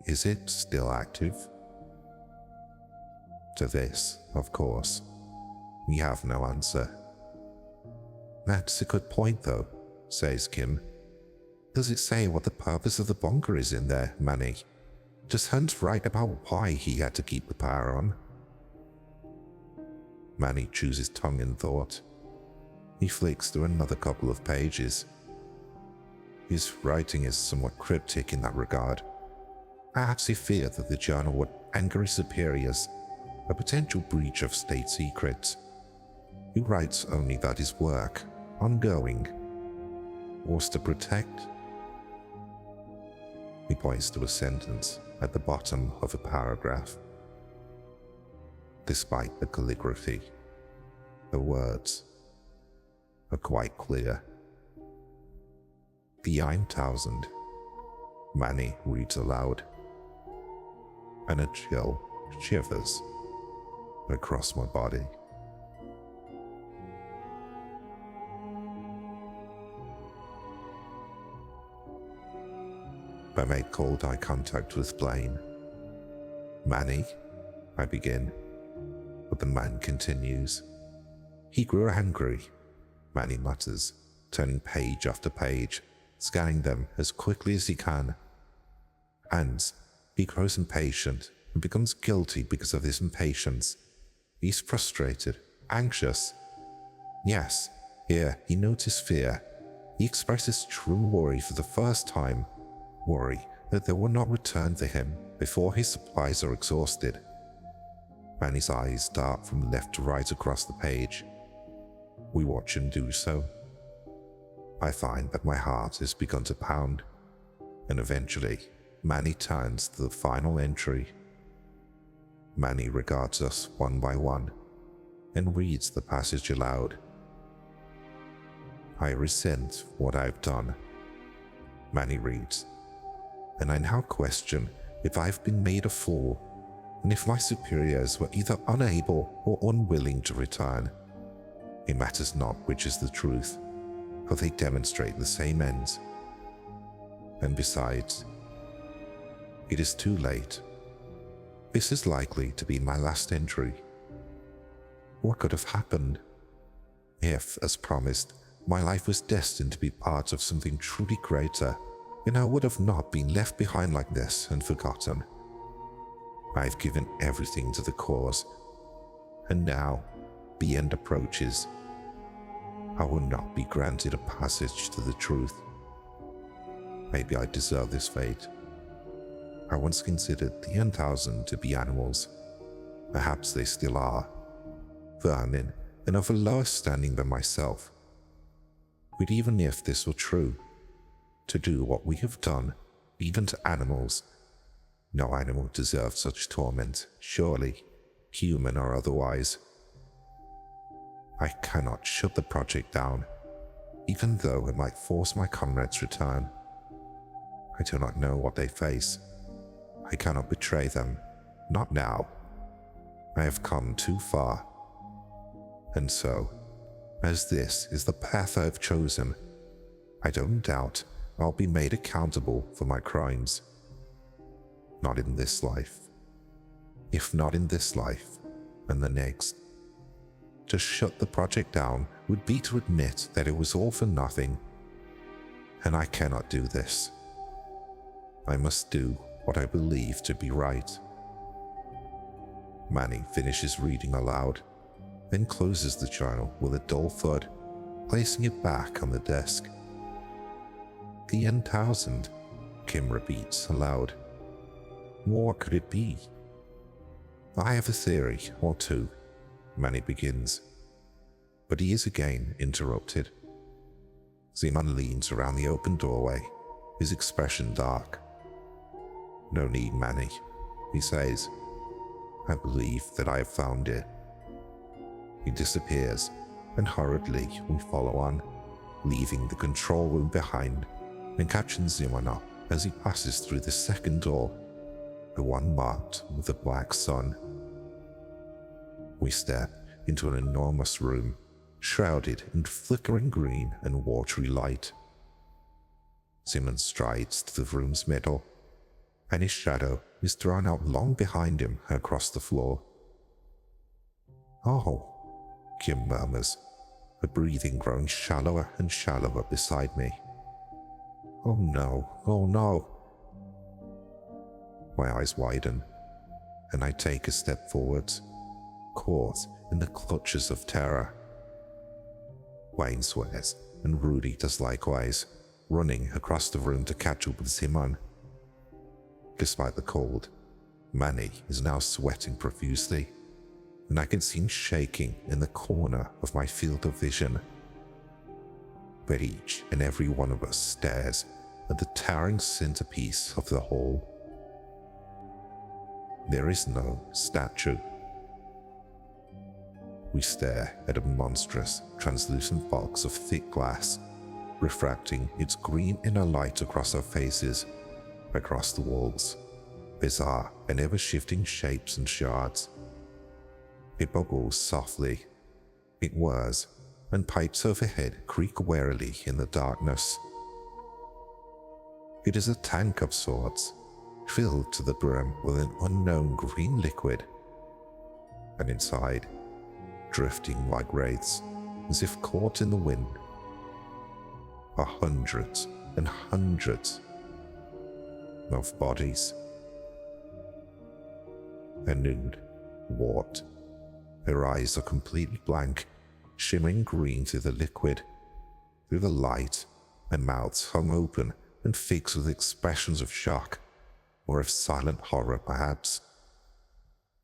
Is it still active? To this, of course, we have no answer. That's a good point though, says Kim. Does it say what the purpose of the bunker is in there, Manny? Does Hunt write about why he had to keep the power on? Manny chews his tongue in thought. He flicks through another couple of pages. His writing is somewhat cryptic in that regard. Perhaps he feared that the journal would anger his superiors, a potential breach of state secrets. He writes only that his work, ongoing, was to protect. He points to a sentence at the bottom of a paragraph. Despite the calligraphy, the words are quite clear. The 1000, Manny reads aloud, and a chill shivers across my body. I made cold eye contact with Blaine. Manny, I begin. the man continues. He grew angry, Manny mutters, turning page after page, scanning them as quickly as he can. And he grows impatient and becomes guilty because of his impatience. He's frustrated, anxious. Yes, here he notes fear. He expresses true worry for the first time, worry that they will not return to him before his supplies are exhausted. Manny's eyes dart from left to right across the page. We watch him do so. I find that my heart has begun to pound, and eventually Manny turns to the final entry. Manny regards us one by one and reads the passage aloud. I resent what I've done, Manny reads, and I now question if I've been made a fool and if my superiors were either unable or unwilling to return. It matters not which is the truth, for they demonstrate the same ends. And besides, it is too late. This is likely to be my last entry. What could have happened if, as promised, my life was destined to be part of something truly greater, and I would have not been left behind like this and forgotten? I've given everything to the cause, and now the end approaches. I will not be granted a passage to the truth. Maybe I deserve this fate. I once considered the 1,000 to be animals. Perhaps they still are. Vermin, and of a lower standing than myself. But even if this were true, to do what we have done, even to animals, no animal deserves such torment, surely, human or otherwise. I cannot shut the project down, even though it might force my comrades' return. I do not know what they face. I cannot betray them, not now. I have come too far. And so, as this is the path I have chosen, I don't doubt I'll be made accountable for my crimes. Not in this life. If not in this life, then the next. To shut the project down would be to admit that it was all for nothing. And I cannot do this. I must do what I believe to be right. Manny finishes reading aloud, then closes the journal with a dull thud, placing it back on the desk. The 1,000, Kim repeats aloud. What could it be? I have a theory or two, Manny begins, but he is again interrupted. Zeman leans around the open doorway, his expression dark. No need, Manny, he says. I believe that I have found it. He disappears, and hurriedly we follow on, leaving the control room behind, and catching Zeman up as he passes through the second door, the one marked with a black sun. We step into an enormous room, shrouded in flickering green and watery light. Zeman strides to the room's middle, and his shadow is drawn out long behind him across the floor. Oh, Kim murmurs, her breathing growing shallower and shallower beside me. Oh no, oh no. My eyes widen, and I take a step forwards, caught in the clutches of terror. Wayne swears, and Rudy does likewise, running across the room to catch up with Zeman. Despite the cold, Manny is now sweating profusely, and I can see him shaking in the corner of my field of vision. But each and every one of us stares at the towering centerpiece of the hall. There is no statue. We stare at a monstrous, translucent box of thick glass, refracting its green inner light across our faces, across the walls, bizarre and ever-shifting shapes and shards. It bubbles softly. It whirs, and pipes overhead creak warily in the darkness. It is a tank of sorts, filled to the brim with an unknown green liquid. and inside, drifting like wraiths, as if caught in the wind, are hundreds and hundreds of bodies. They're nude, warped. Their eyes are completely blank, shimmering green through the liquid. Through the light, their mouths hung open and fixed with expressions of shock, or of silent horror perhaps.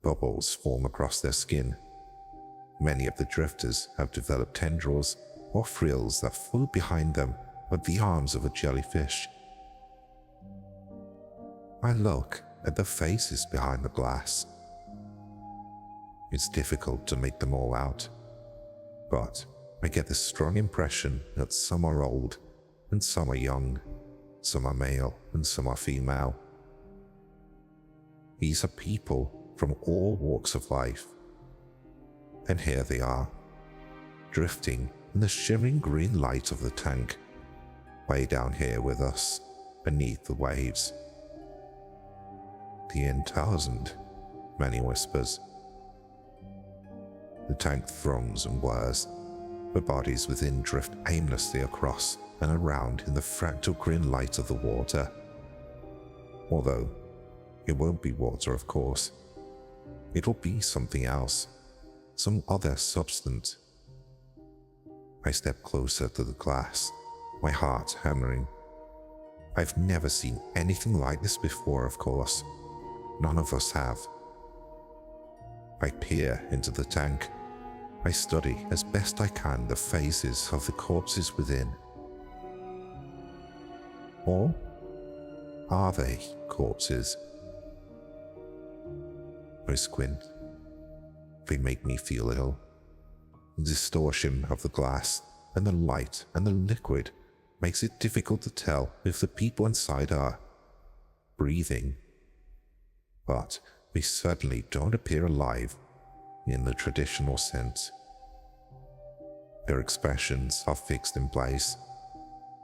Bubbles form across their skin. Many of the drifters have developed tendrils or frills that float behind them like the arms of a jellyfish. I look at the faces behind the glass. It's difficult to make them all out, but I get the strong impression that some are old and some are young, some are male and some are female. These are people from all walks of life. And here they are, drifting in the shimmering green light of the tank, way down here with us, beneath the waves. The 10,000, Manny whispers. The tank thrums and whirs. The bodies within drift aimlessly across and around in the fractal green light of the water. Although, it won't be water, of course. It'll be something else, some other substance. I step closer to the glass, my heart hammering. I've never seen anything like this before, of course. None of us have. I peer into the tank. I study as best I can the faces of the corpses within. Or are they corpses? I squint. They make me feel ill. The distortion of the glass and the light and the liquid makes it difficult to tell if the people inside are breathing. But they certainly don't appear alive in the traditional sense. Their expressions are fixed in place.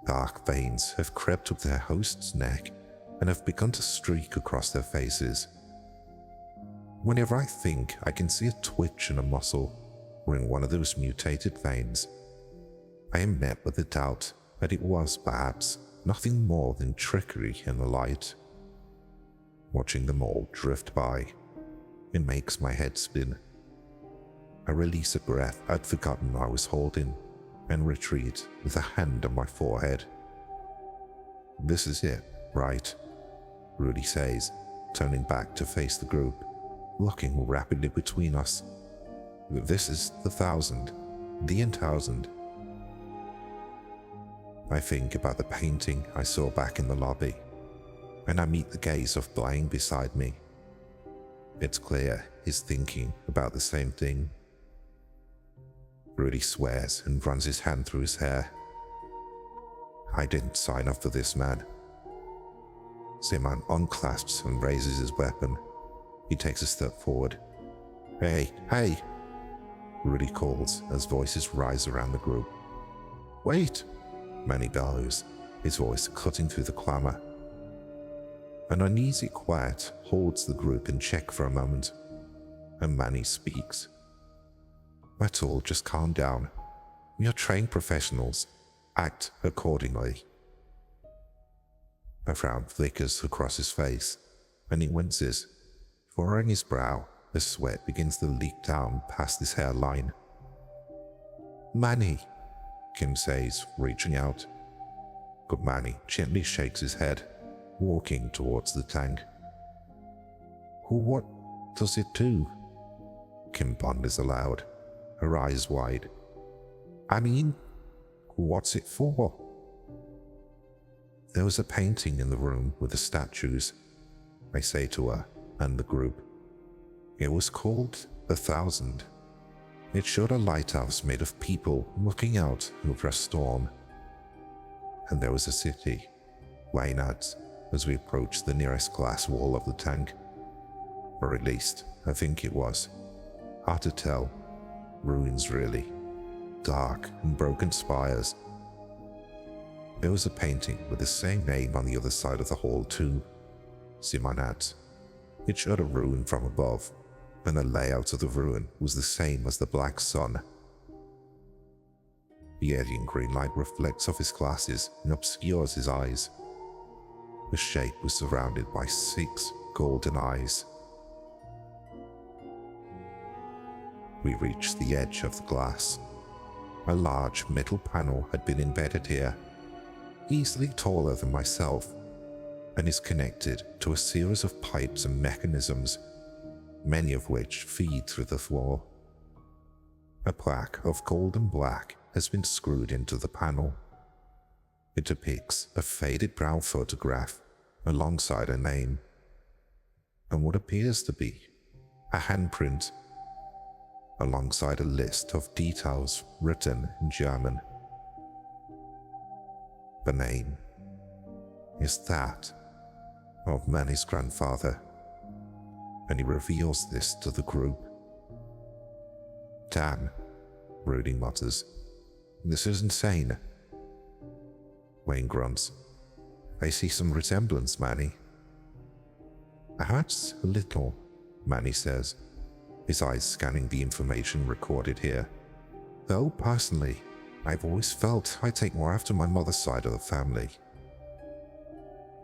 Dark veins have crept up their host's neck and have begun to streak across their faces. Whenever I think I can see a twitch in a muscle or in one of those mutated veins, I am met with the doubt that it was perhaps nothing more than trickery in the light. Watching them all drift by, it makes my head spin. I release a breath I'd forgotten I was holding and retreat with a hand on my forehead. "This is it, right?" Rudy says, turning back to face the group, looking rapidly between us. "This is the 1,000, the 10,000. I think about the painting I saw back in the lobby, and I meet the gaze of Blaine beside me. It's clear he's thinking about the same thing. Rudy swears and runs his hand through his hair. "I didn't sign up for this, man." Simon unclasps and raises his weapon. He takes a step forward. Hey, Rudy calls as voices rise around the group. "Wait," Manny bellows, his voice cutting through the clamor. An uneasy quiet holds the group in check for a moment, and Manny speaks. "Let's all just calm down. We are trained professionals. Act accordingly." A frown flickers across his face, and he winces. Furrowing his brow, the sweat begins to leak down past his hairline. "Manny," Kim says, reaching out. But Manny gently shakes his head, walking towards the tank. "What does it do?" Kim ponders aloud, her eyes wide. "I mean, what's it for?" "There was a painting in the room with the statues," I say to her and the group. "It was called the 1,000. It showed a lighthouse made of people looking out over a storm. And there was a city, Wayne adds, as we approached the nearest glass wall of the tank. Or at least, I think it was. Hard to tell. Ruins, really. Dark and broken spires. There was a painting with the same name on the other side of the hall too," Simon adds. "It showed a ruin from above, and the layout of the ruin was the same as the black sun. The eddying green light reflects off his glasses and obscures his eyes. The shape was surrounded by 6 golden eyes. We reached the edge of the glass. A large metal panel had been embedded here, easily taller than myself, and is connected to a series of pipes and mechanisms, many of which feed through the floor. A plaque of gold and black has been screwed into the panel. It depicts a faded brown photograph alongside a name, and what appears to be a handprint, alongside a list of details written in German. The name is that of Manny's grandfather, and he reveals this to the group. "Damn," Rudy mutters. "This is insane." Wayne grunts. "I see some resemblance, Manny." "Perhaps a little," Manny says, his eyes scanning the information recorded here. "Though personally, I've always felt I take more after my mother's side of the family."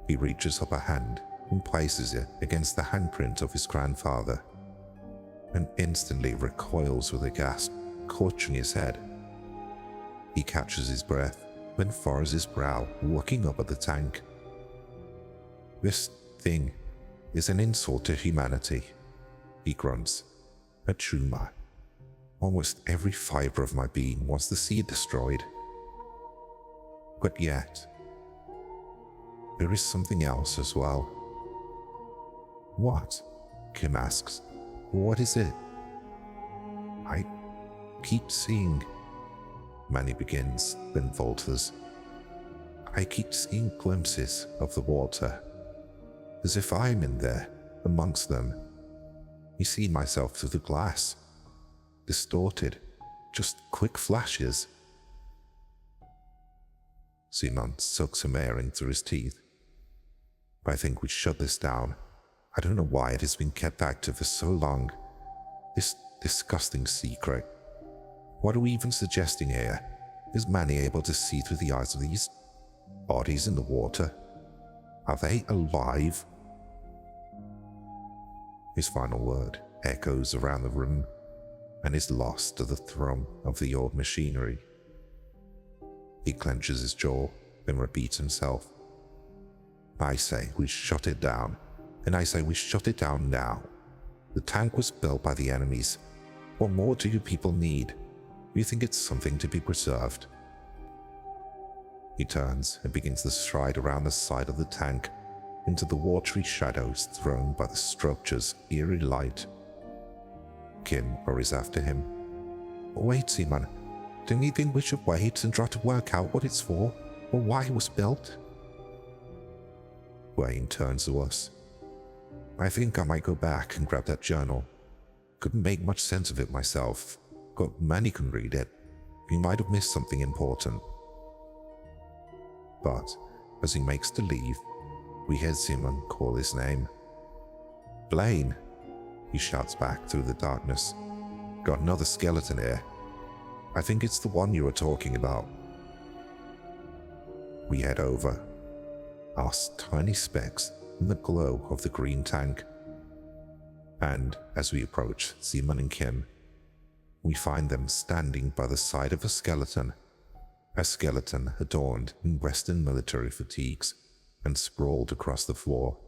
He reaches up a hand and places it against the handprint of his grandfather, and instantly recoils with a gasp, clutching his head. He catches his breath, then furrows his brow, looking up at the tank. "This thing is an insult to humanity," he grunts. "A tumor. Almost every fiber of my being wants to see it destroyed. But yet, there is something else as well." "What?" Kim asks. "What is it?" "I keep seeing," Manny begins, then falters. "I keep seeing glimpses of the water, as if I'm in there, amongst them. I see myself through the glass, distorted, just quick flashes." Simon sucks some air in through his teeth. "I think we shut this down. I don't know why it has been kept active for so long. This disgusting secret. What are we even suggesting here? Is Manny able to see through the eyes of these bodies in the water? Are they alive?" His final word echoes around the room and is lost to the thrum of the old machinery. He clenches his jaw, then repeats himself. "I say we shut it down, and I say we shut it down now. The tank was built by the enemies. What more do you people need? You think it's something to be preserved?" He turns and begins to stride around the side of the tank into the watery shadows thrown by the structure's eerie light. Kim hurries after him. "Wait, Simon. Don't you think we should wait and try to work out what it's for, or why it was built?" Wayne turns to us. "I think I might go back and grab that journal. Couldn't make much sense of it myself, but Manny can read it. He might have missed something important." But as he makes to leave, we hear Simon call his name. "Blaine!" he shouts back through the darkness. "Got another skeleton here. I think it's the one you were talking about." We head over, us tiny specks in the glow of the green tank. And as we approach Simon and Kim, we find them standing by the side of a skeleton adorned in Western military fatigues and sprawled across the floor.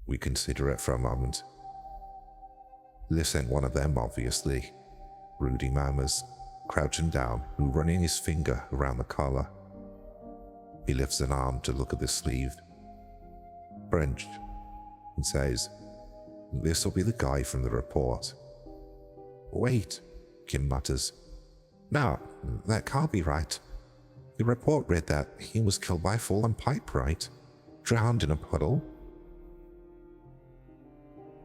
We consider it for a moment. "This ain't one of them, obviously," Rudy murmurs, crouching down and running his finger around the collar. He lifts an arm to look at the sleeve. "French," and says, "This'll be the guy from the report." "Wait," Kim mutters. "No, that can't be right. The report read that he was killed by a fallen pipe, right? Drowned in a puddle?"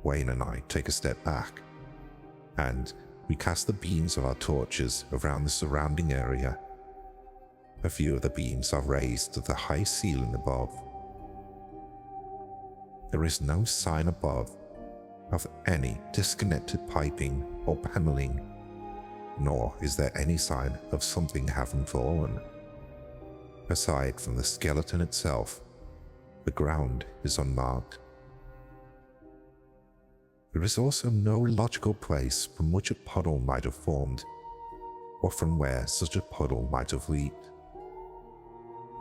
Wayne and I take a step back, and we cast the beams of our torches around the surrounding area. A few of the beams are raised to the high ceiling above. There is no sign above, of any disconnected piping or paneling, nor is there any sign of something having fallen. Aside from the skeleton itself, the ground is unmarked. There is also no logical place from which a puddle might have formed, or from where such a puddle might have leaked.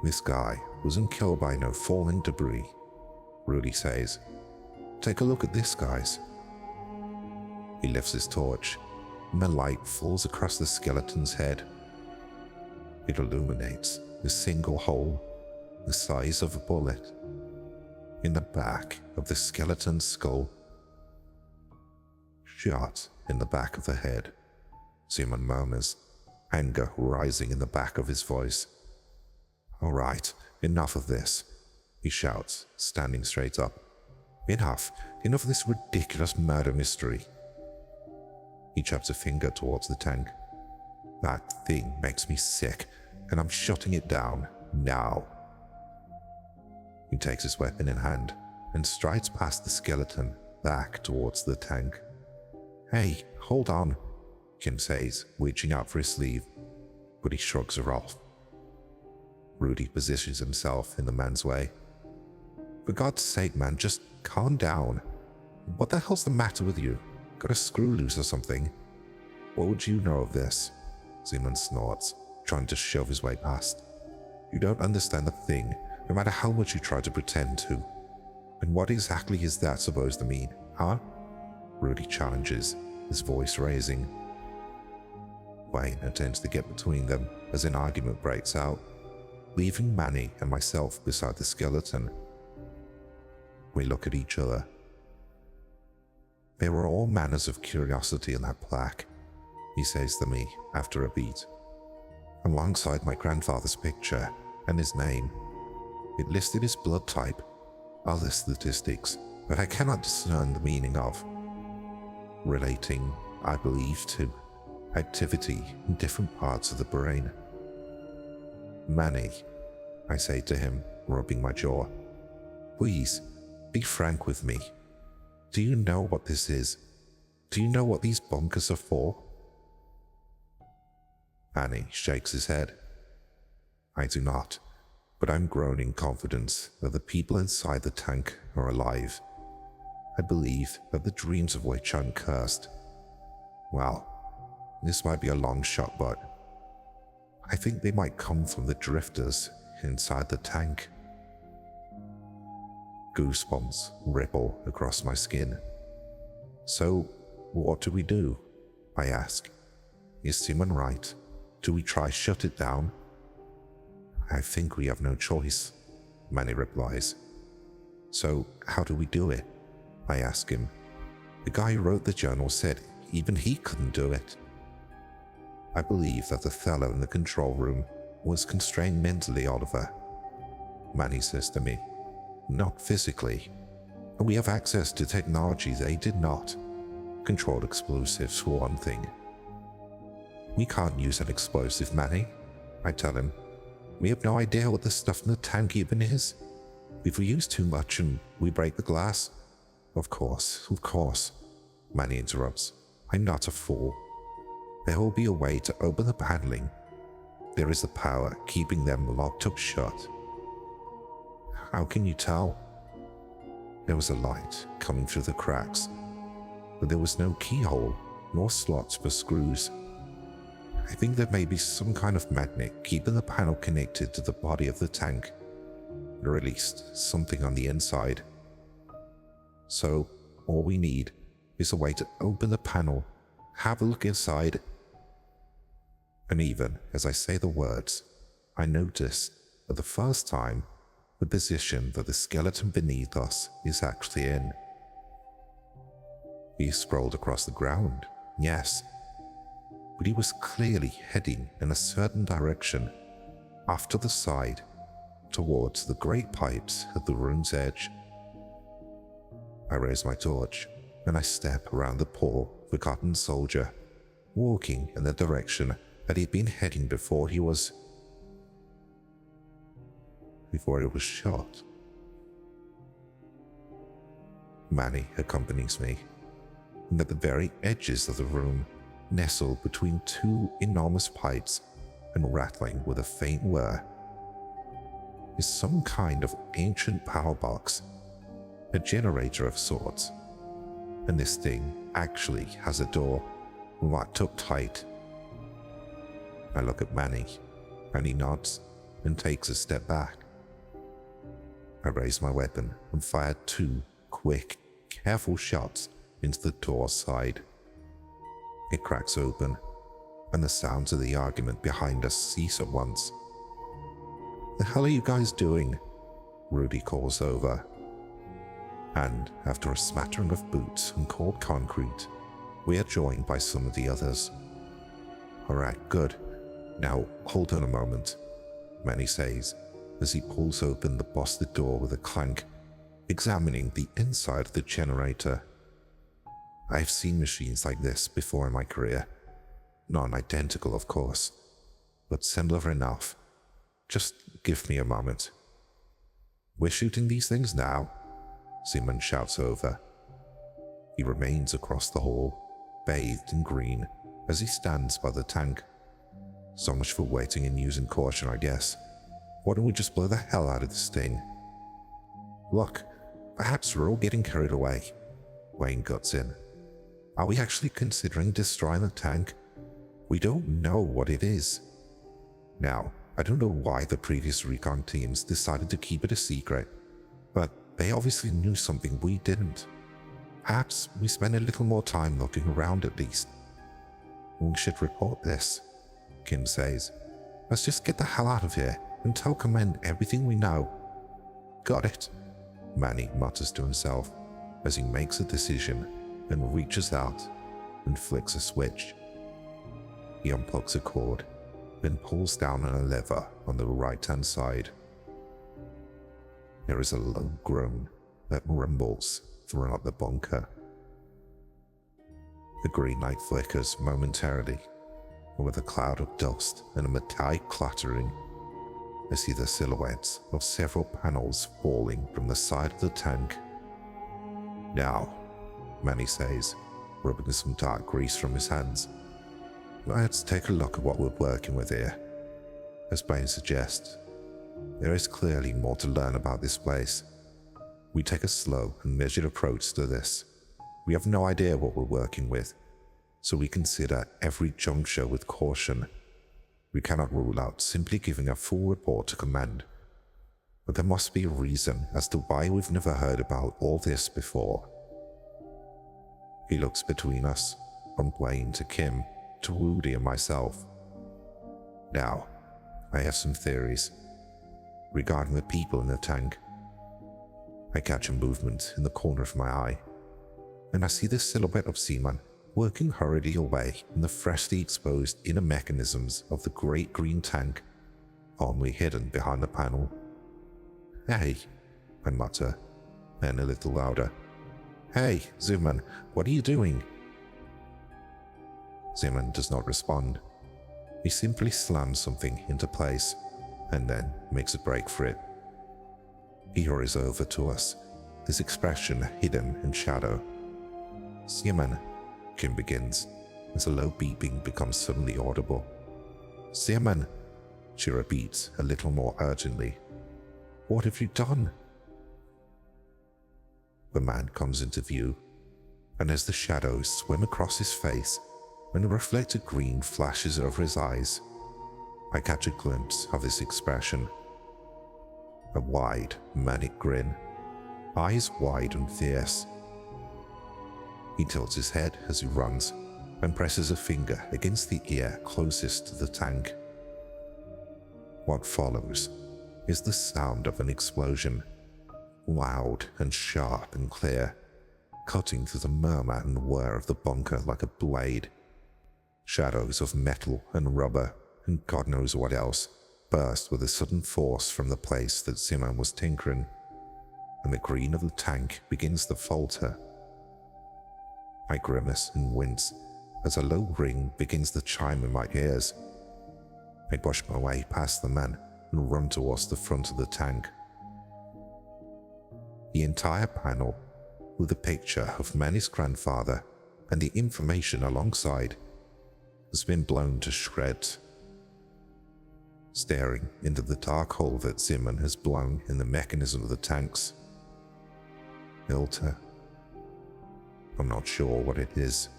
This guy wasn't killed by no falling debris, Rudy says. Take a look at this, guys. He lifts his torch, and the light falls across the skeleton's head. It illuminates a single hole, the size of a bullet, in the back of the skeleton's skull. Shot in the back of the head, Simon murmurs, anger rising in the back of his voice. All right, enough of this, he shouts, standing straight up. Enough of this ridiculous murder mystery. He chops a finger towards the tank. That thing makes me sick, and I'm shutting it down now. He takes his weapon in hand and strides past the skeleton back towards the tank. Hey, hold on, Kim says, reaching out for his sleeve, but he shrugs her off. Rudy positions himself in the man's way. For God's sake, man, just calm down. What the hell's the matter with you? Got a screw loose or something? What would you know of this? Simon snorts, trying to shove his way past. You don't understand a thing, no matter how much you try to pretend to. And what exactly is that supposed to mean, huh? Rudy challenges, his voice raising. Wayne attempts to get between them as an argument breaks out, leaving Manny and myself beside the skeleton. We look at each other. There were all manners of curiosity in that plaque, he says to me after a beat. Alongside my grandfather's picture and his name, it listed his blood type, other statistics that I cannot discern the meaning of, relating, I believe, to activity in different parts of the brain. Manny, I say to him, rubbing my jaw, please, be frank with me. Do you know what this is? Do you know what these bunkers are for? Manny shakes his head. I do not, but I'm growing in confidence that the people inside the tank are alive. I believe that the dreams of which I'm cursed. Well, this might be a long shot, but I think they might come from the drifters inside the tank. Goosebumps ripple across my skin. So, what do we do? I ask. Is Simon right? Do we try shut it down? I think we have no choice, Manny replies. So, how do we do it? I ask him. The guy who wrote the journal said even he couldn't do it. I believe that the fellow in the control room was constrained mentally, Oliver. Manny says to me. Not physically. We have access to technology they did not. Controlled explosives for one thing. We can't use an explosive, Manny, I tell him. We have no idea what the stuff in the tank even is. If we use too much and we break the glass. Of course, Manny interrupts. I'm not a fool. There will be a way to open the paneling. There is the power keeping them locked up shut. How can you tell? There was a light coming through the cracks, but there was no keyhole nor slots for screws. I think there may be some kind of magnet keeping the panel connected to the body of the tank, or at least something on the inside. So, all we need is a way to open the panel, have a look inside, and even as I say the words, I notice for the first time the position that the skeleton beneath us is actually in. He scrolled across the ground, yes, but he was clearly heading in a certain direction, off to the side, towards the great pipes at the room's edge. I raise my torch, and I step around the poor, forgotten soldier, walking in the direction that he'd been heading before he was shot. Manny accompanies me, and at the very edges of the room, nestled between two enormous pipes and rattling with a faint whir, is some kind of ancient power box, a generator of sorts. And this thing actually has a door, locked up tight. I look at Manny, and he nods and takes a step back. I raise my weapon and fire 2 quick, careful shots into the door's side. It cracks open, and the sounds of the argument behind us cease at once. "The hell are you guys doing?" Rudy calls over. And after a smattering of boots and cold concrete, we are joined by some of the others. "Alright, good. Now, hold on a moment," Manny says as he pulls open the busted door with a clank, examining the inside of the generator. I've seen machines like this before in my career. Not identical, of course, but similar enough. Just give me a moment. "We're shooting these things now?" Simon shouts over. He remains across the hall, bathed in green, as he stands by the tank. So much for waiting and using caution, I guess. Why don't we just blow the hell out of this thing? "Look, perhaps we're all getting carried away," Wayne guts in. "Are we actually considering destroying the tank? We don't know what it is." Now, I don't know why the previous recon teams decided to keep it a secret, but they obviously knew something we didn't. Perhaps we spend a little more time looking around at least. "We should report this," Kim says. "Let's just get the hell out of here and tell Command everything we know." "Got it," Manny mutters to himself as he makes a decision and reaches out and flicks a switch. He unplugs a cord, then pulls down on a lever on the right-hand side. There is a low groan that rumbles throughout the bunker. The green light flickers momentarily, and with a cloud of dust and a metallic clattering, I see the silhouettes of several panels falling from the side of the tank. "Now," Manny says, rubbing some dark grease from his hands, "let's take a look at what we're working with here." As Bain suggests, there is clearly more to learn about this place. We take a slow and measured approach to this. We have no idea what we're working with, so we consider every juncture with caution. We cannot rule out simply giving a full report to Command, but there must be a reason as to why we've never heard about all this before. He looks between us, from Blaine to Kim, to Rudy and myself. "Now, I have some theories regarding the people in the tank." I catch a movement in the corner of my eye, and I see the silhouette of Seaman working hurriedly away in the freshly exposed inner mechanisms of the great green tank, only hidden behind the panel. "Hey," I mutter, then a little louder, "Hey, Zimmerman, what are you doing?" Zimmerman does not respond. He simply slams something into place and then makes a break for it. He hurries over to us, his expression hidden in shadow. "Zimmerman," Kim begins, as a low beeping becomes suddenly audible. "Zimmerman," she repeats a little more urgently. "What have you done?" The man comes into view, and as the shadows swim across his face and the reflected green flashes over his eyes, I catch a glimpse of his expression. A wide, manic grin, eyes wide and fierce. He tilts his head as he runs and presses a finger against the ear closest to the tank. What follows is the sound of an explosion, loud and sharp and clear, cutting through the murmur and whir of the bunker like a blade. Shadows of metal and rubber and God knows what else burst with a sudden force from the place that Zimmer was tinkering, and the green of the tank begins to falter. I grimace and wince as a low ring begins to chime in my ears. I push my way past the man and run towards the front of the tank. The entire panel, with a picture of Manny's grandfather and the information alongside has been blown to shreds. Staring into the dark hole that Simon has blown in the mechanism of the tanks. Filter. I'm not sure what it is,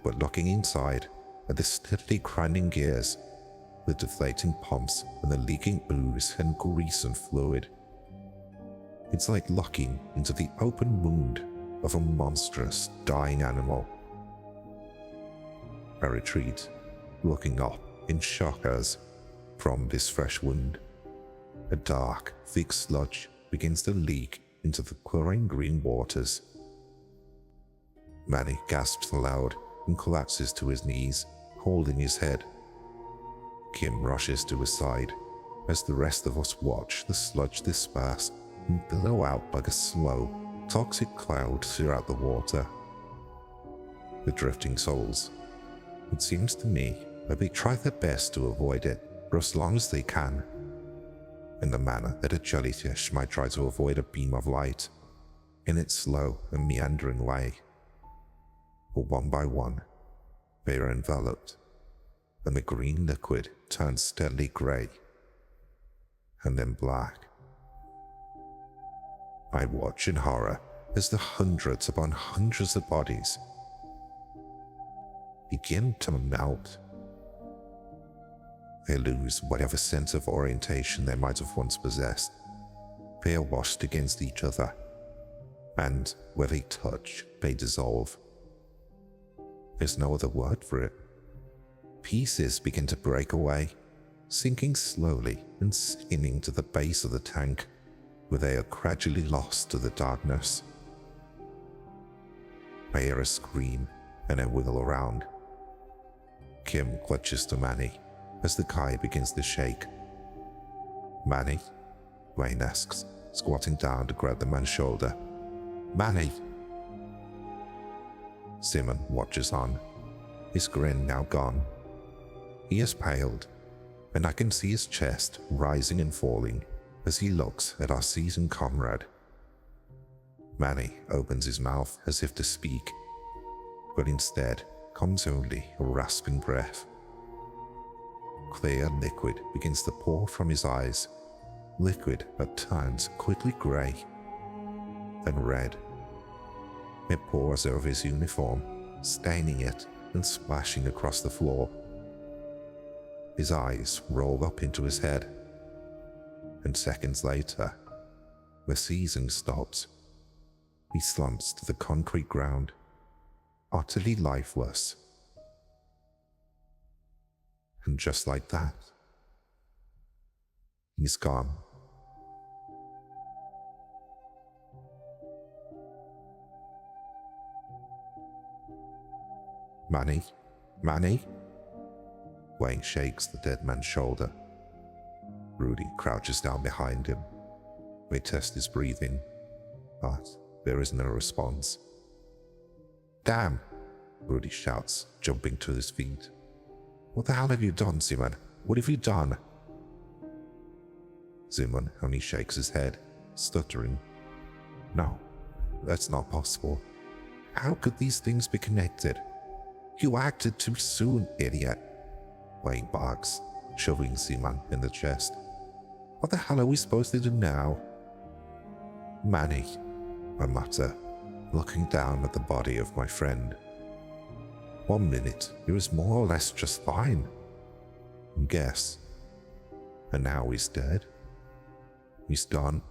but looking inside at the steadily grinding gears, the deflating pumps and the leaking ooze and grease and fluid. It's like looking into the open wound of a monstrous, dying animal. I retreat, looking up in shock as, from this fresh wound, a dark, thick sludge begins to leak into the chlorine green waters. Manny gasps aloud and collapses to his knees, holding his head. Kim rushes to his side as the rest of us watch the sludge disperse and billow out like a slow, toxic cloud throughout the water. The drifting souls. It seems to me that they try their best to avoid it for as long as they can, in the manner that a jellyfish might try to avoid a beam of light, in its slow and meandering way. But one by one, they are enveloped, and the green liquid turns steadily grey, and then black. I watch in horror as the hundreds upon hundreds of bodies begin to melt. They lose whatever sense of orientation they might have once possessed. They are washed against each other, and where they touch, they dissolve. There's no other word for it. Pieces begin to break away, sinking slowly and skimming to the base of the tank, where they are gradually lost to the darkness. I hear a scream and a wiggle around. Kim clutches to Manny as the kai begins to shake. Manny? Wayne asks, squatting down to grab the man's shoulder. Manny! Simon watches on, his grin now gone. He has paled, and I can see his chest rising and falling as he looks at our seasoned comrade. Manny opens his mouth as if to speak, but instead comes only a rasping breath. Clear liquid begins to pour from his eyes, liquid that turns quickly grey, then red. It pours over his uniform, staining it and splashing across the floor. His eyes roll up into his head, and seconds later, the season stops. He slumps to the concrete ground, utterly lifeless. And just like that, he's gone. Manny? Manny? Wayne shakes the dead man's shoulder. Rudy crouches down behind him. They test his breathing, but there is no response. Damn! Rudy shouts, jumping to his feet. What the hell have you done, Simon? What have you done? Simon only shakes his head, stuttering. No, that's not possible. How could these things be connected? You acted too soon, idiot. Wayne barks, shoving Simon in the chest. What the hell are we supposed to do now? Manny, I mutter, looking down at the body of my friend. 1 minute, he was more or less just fine. Guess. And now he's dead. He's done.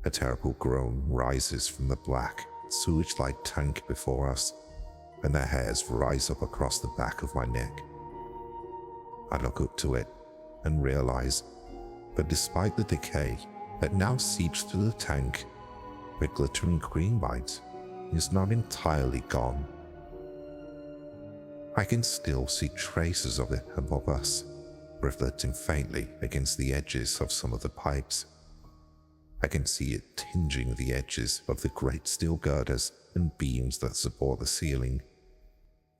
A terrible groan rises from the black, sewage-like tank before us, and the hairs rise up across the back of my neck. I look up to it and realize that despite the decay that now seeps through the tank, the glittering green light is not entirely gone. I can still see traces of it above us, reflecting faintly against the edges of some of the pipes. I can see it tinging the edges of the great steel girders and beams that support the ceiling.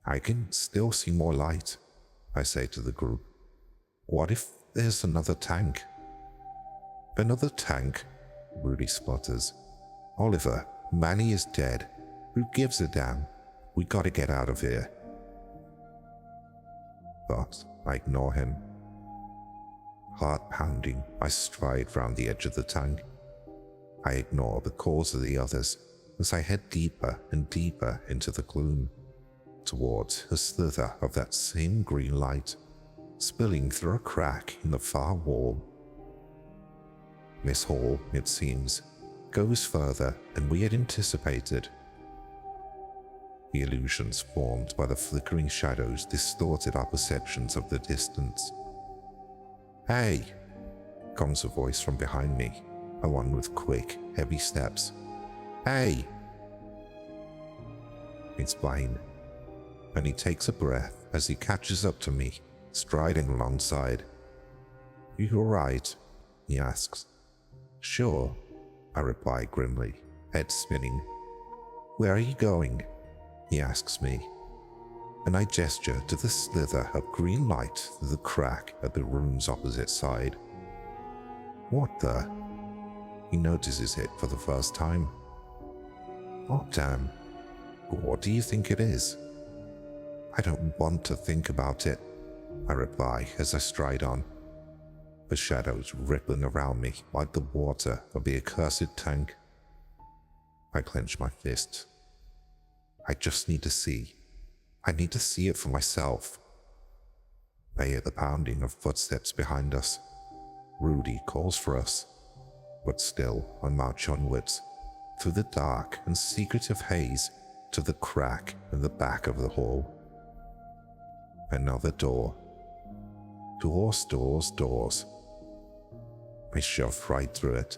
I can still see more light, I say to the group. What if there's another tank? Another tank? Rudy splutters. Oliver, Manny is dead. Who gives a damn? We gotta get out of here. But I ignore him. Heart pounding, I stride round the edge of the tank. I ignore the calls of the others as I head deeper and deeper into the gloom, towards a slither of that same green light, spilling through a crack in the far wall. This hall, it seems, goes further than we had anticipated. The illusions formed by the flickering shadows distorted our perceptions of the distance. "Hey!" comes a voice from behind me, a one with quick, heavy steps. "Hey!" It's Blaine, and he takes a breath as he catches up to me, striding alongside. "You alright?" he asks. "Sure," I reply grimly, head spinning. "Where are you going?" he asks me, and I gesture to the slither of green light through the crack at the room's opposite side. "What the?" He notices it for the first time. "Oh damn, what do you think it is?" "I don't want to think about it," I reply as I stride on, the shadows rippling around me like the water of the accursed tank. I clench my fist. I just need to see. I need to see it for myself. I hear the pounding of footsteps behind us. Rudy calls for us, but still I march onwards, through the dark and secretive haze to the crack in the back of the hall. Another door. Doors, doors, doors. I shove right through it,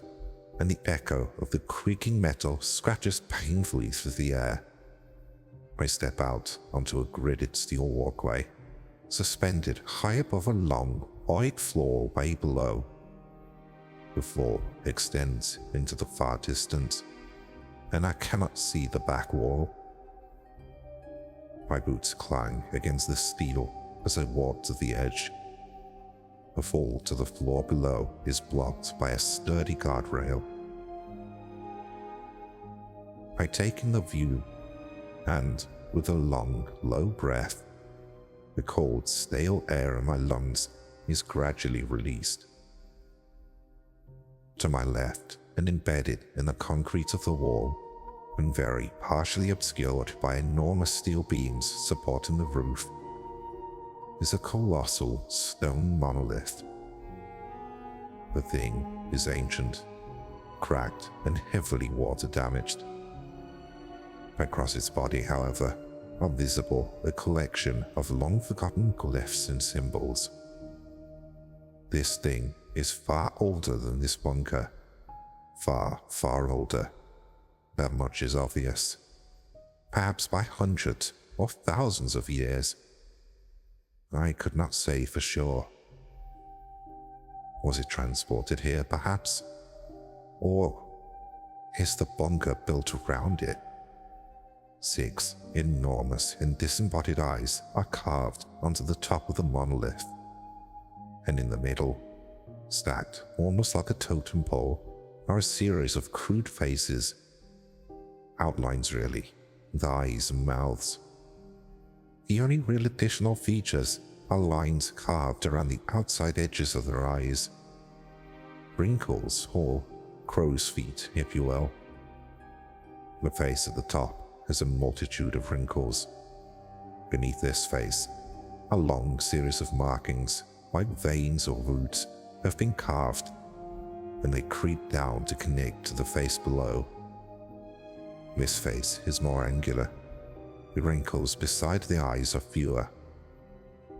and the echo of the creaking metal scratches painfully through the air. I step out onto a gridded steel walkway, suspended high above a long, wide floor way below. The floor extends into the far distance, and I cannot see the back wall. My boots clang against the steel as I walk to the edge. The fall to the floor below is blocked by a sturdy guardrail. I take in the view, and with a long, low breath, the cold, stale air in my lungs is gradually released. To my left, and embedded in the concrete of the wall, and very partially obscured by enormous steel beams supporting the roof, is a colossal stone monolith. The thing is ancient, cracked, and heavily water damaged. Across its body, however, are visible a collection of long-forgotten glyphs and symbols. This thing is far older than this bunker. Far, far older. That much is obvious. Perhaps by hundreds or thousands of years. I could not say for sure. Was it transported here, perhaps? Or is the bunker built around it? 6 enormous and disembodied eyes are carved onto the top of the monolith, and in the middle, stacked almost like a totem pole, are a series of crude faces. Outlines really, with eyes and mouths. The only real additional features are lines carved around the outside edges of their eyes. Wrinkles, or crow's feet, if you will. The face at the top has a multitude of wrinkles. Beneath this face, a long series of markings, like veins or roots, have been carved, and they creep down to connect to the face below. This face is more angular. The wrinkles beside the eyes are fewer,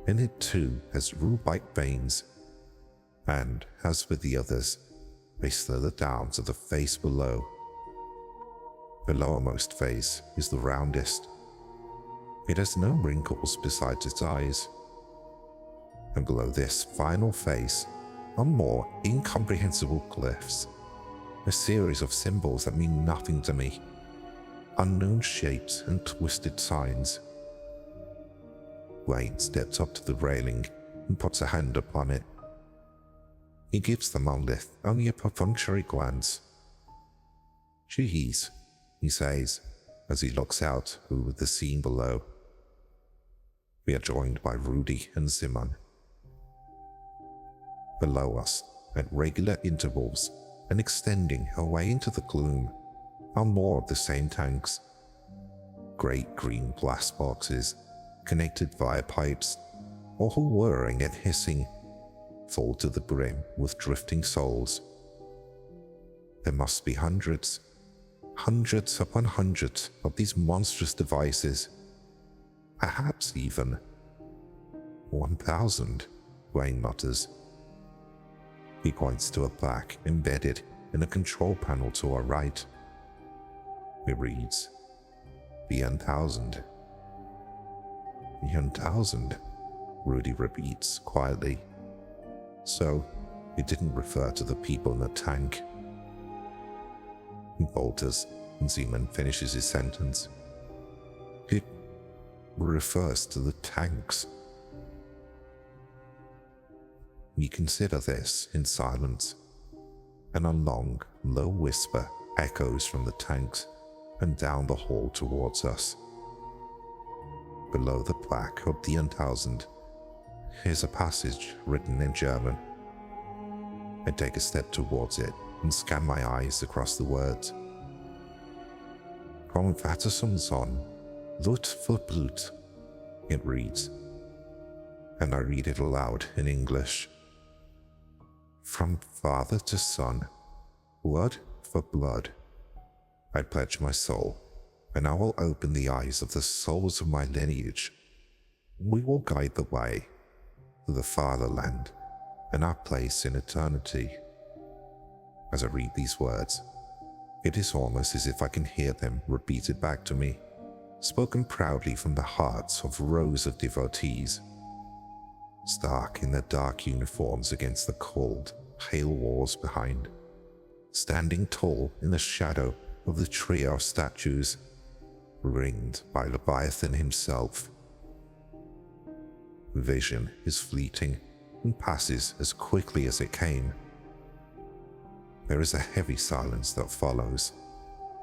and it too has rule-like veins, and as with the others, they slither down to the face below. The lowermost face is the roundest. It has no wrinkles besides its eyes. And below this final face are more incomprehensible glyphs, a series of symbols that mean nothing to me, unknown shapes and twisted signs. Wayne steps up to the railing and puts a hand upon it. He gives the monolith only a perfunctory glance. "Jeez," he says, as he looks out over the scene below. We are joined by Rudy and Simon. Below us, at regular intervals and extending away into the gloom, are more of the same tanks. Great green blast boxes, connected via pipes, all whirring and hissing, full to the brim with drifting souls. There must be hundreds upon hundreds of these monstrous devices. Perhaps even 1,000, Wayne mutters. He points to a plaque embedded in a control panel to our right. It reads, "The N1000. The N1000, Rudy repeats quietly. So, it didn't refer to the people in the tank. He falters, and Zeman finishes his sentence. It refers to the tanks. We consider this in silence, and a long, low whisper echoes from the tanks and down the hall towards us. Below the plaque of the N1000 is a passage written in German. I take a step towards it and scan my eyes across the words. Vom Vater zum Sohn, Blut für Blut, it reads, and I read it aloud in English. From father to son, blood for blood. I pledge my soul, and I will open the eyes of the souls of my lineage. We will guide the way to the fatherland and our place in eternity. As I read these words, it is almost as if I can hear them repeated back to me, spoken proudly from the hearts of rows of devotees, stark in their dark uniforms against the cold, pale walls behind, standing tall in the shadow of the trio of statues, ringed by Leviathan himself. Vision is fleeting and passes as quickly as it came. There is a heavy silence that follows,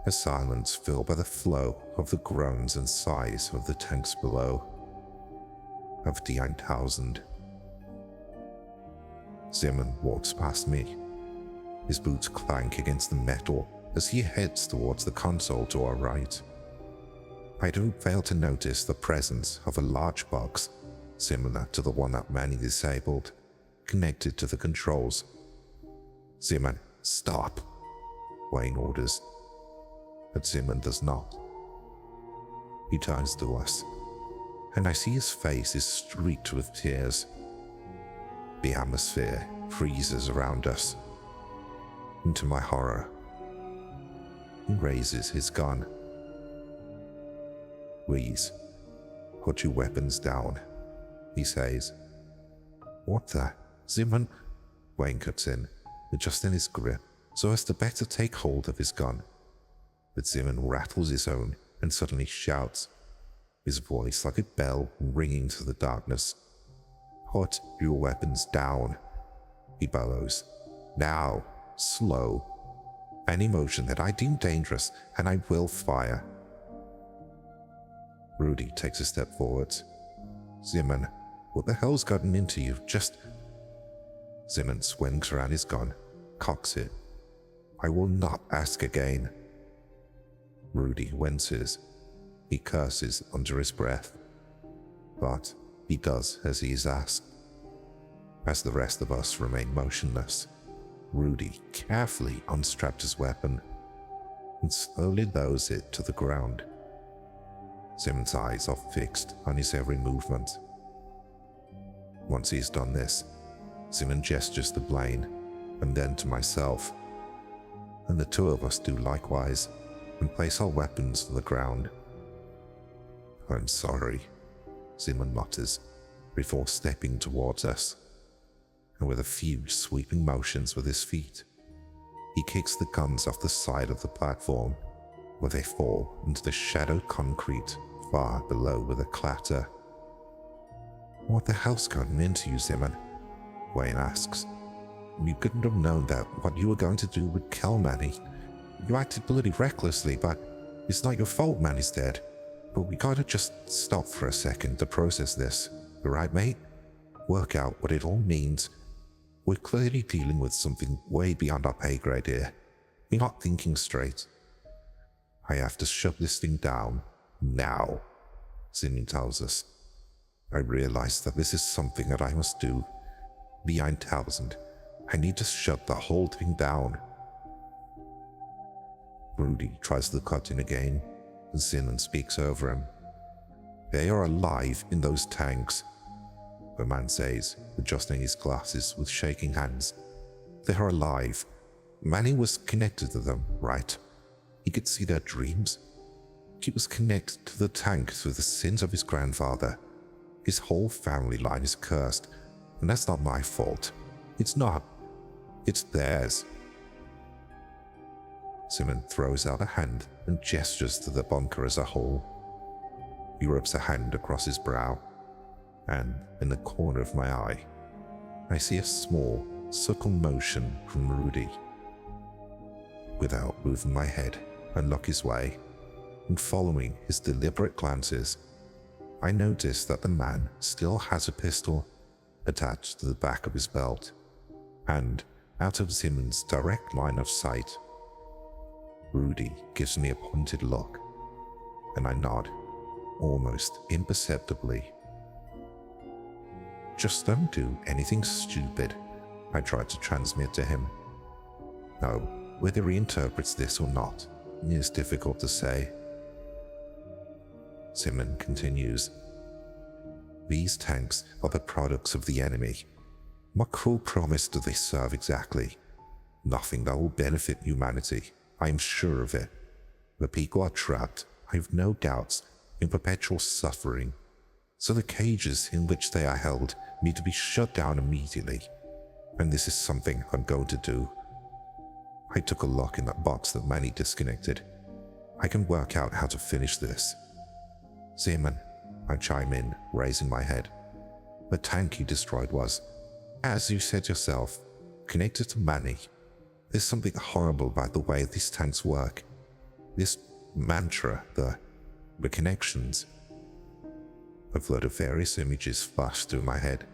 a silence filled by the flow of the groans and sighs of the tanks below, of the 1000. Simon walks past me. His boots clank against the metal as he heads towards the console to our right. I don't fail to notice the presence of a large box, similar to the one that Manny disabled, connected to the controls. Simon, stop, Wayne orders, but Simon does not. He turns to us, and I see his face is streaked with tears. The atmosphere freezes around us. And to my horror, he raises his gun. Please, put your weapons down, he says. What the? Simon? Wayne cuts in, adjusting his grip so as to better take hold of his gun. But Simon rattles his own and suddenly shouts, his voice like a bell ringing through the darkness. Put your weapons down, he bellows. Now, slow. Any motion that I deem dangerous, and I will fire. Rudy takes a step forward. Simon, what the hell's gotten into you? Simon swings around his gun, cocks it. I will not ask again. Rudy winces. He curses under his breath. But he does as he is asked. As the rest of us remain motionless, Rudy carefully unstrapped his weapon and slowly lowers it to the ground. Simon's eyes are fixed on his every movement. Once he's done this, Simon gestures to Blaine and then to myself, and the two of us do likewise and place our weapons to the ground. I'm sorry, Simon mutters before stepping towards us, and with a few sweeping motions with his feet, he kicks the guns off the side of the platform, where they fall into the shadowed concrete far below with a clatter. What the hell's gotten into you, Simon? Wayne asks. You couldn't have known that what you were going to do would kill Manny. You acted bloody recklessly, but It's not your fault man is dead, but we gotta just stop for a second to process this. Alright, mate? Work out what it all means. We're clearly dealing with something way beyond our pay grade here. We're not thinking straight. I have to shut this thing down now, Simeon tells us. I realize that this is something that I must do. Behind 1000, I need to shut the whole thing down. Rudy tries the cutting again, and Simeon speaks over him. They are alive in those tanks, the man says, adjusting his glasses with shaking hands. They are alive. Manny was connected to them, right? He could see their dreams. He was connected to the tank through the sins of his grandfather. His whole family line is cursed, and that's not my fault. It's not. It's theirs. Simon throws out a hand and gestures to the bunker as a whole. He rubs a hand across his brow, and in the corner of my eye, I see a small, subtle motion from Rudy. Without moving my head, I look his way, and following his deliberate glances, I notice that the man still has a pistol attached to the back of his belt, and out of Simon's direct line of sight. Rudy gives me a pointed look, and I nod, almost imperceptibly. Just don't do anything stupid, I try to transmit to him. No, whether he interprets this or not is difficult to say. Simon continues. These tanks are the products of the enemy. What cruel promise do they serve exactly? Nothing that will benefit humanity, I am sure of it. The people are trapped, I have no doubts, in perpetual suffering. So the cages in which they are held need to be shut down immediately. And this is something I'm going to do. I took a look in that box that Manny disconnected. I can work out how to finish this. Simon, I chime in, raising my head. The tank you destroyed was, as you said yourself, connected to Manny. There's something horrible about the way these tanks work. This mantra, the connections. A flood of various images flashed through my head.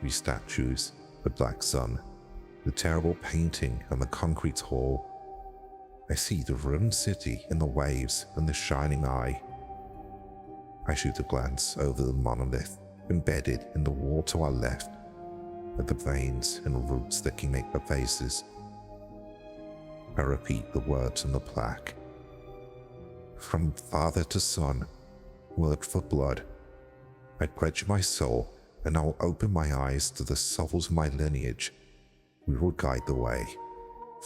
3 statues, the black sun, the terrible painting on the concrete hall. I see the ruined city in the waves and the shining eye. I shoot a glance over the monolith embedded in the wall to our left, at the veins and roots that can make the faces. I repeat the words on the plaque. From father to son, word for blood. I pledge my soul, and I will open my eyes to the souls of my lineage. We will guide the way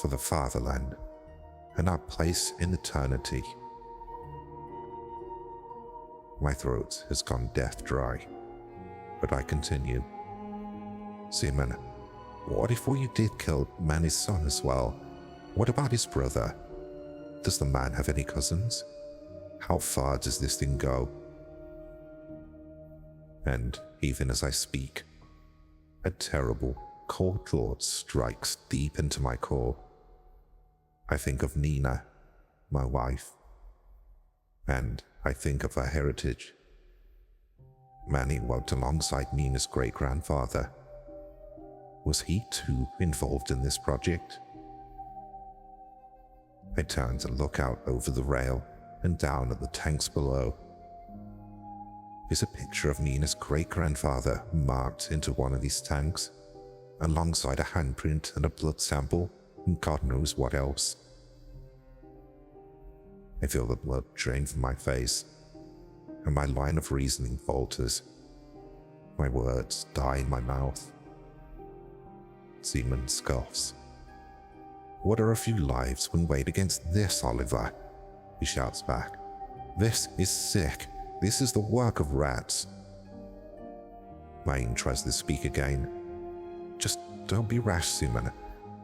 for the fatherland and our place in eternity. My throat has gone death dry, but I continue. Simon, what if we did kill Manny's son as well? What about his brother? Does the man have any cousins? How far does this thing go? And even as I speak, a terrible, cold thought strikes deep into my core. I think of Nina, my wife, and I think of her heritage. Manny worked alongside Nina's great-grandfather. Was he too involved in this project? I turn to look out over the rail and down at the tanks below. There's a picture of Nina's great-grandfather marked into one of these tanks, alongside a handprint and a blood sample, and God knows what else. I feel the blood drain from my face, and my line of reasoning falters. My words die in my mouth. Seaman scoffs. What are a few lives when weighed against this, Oliver? He shouts back. This is sick. This is the work of rats. Wayne tries to speak again. Just don't be rash, Seaman.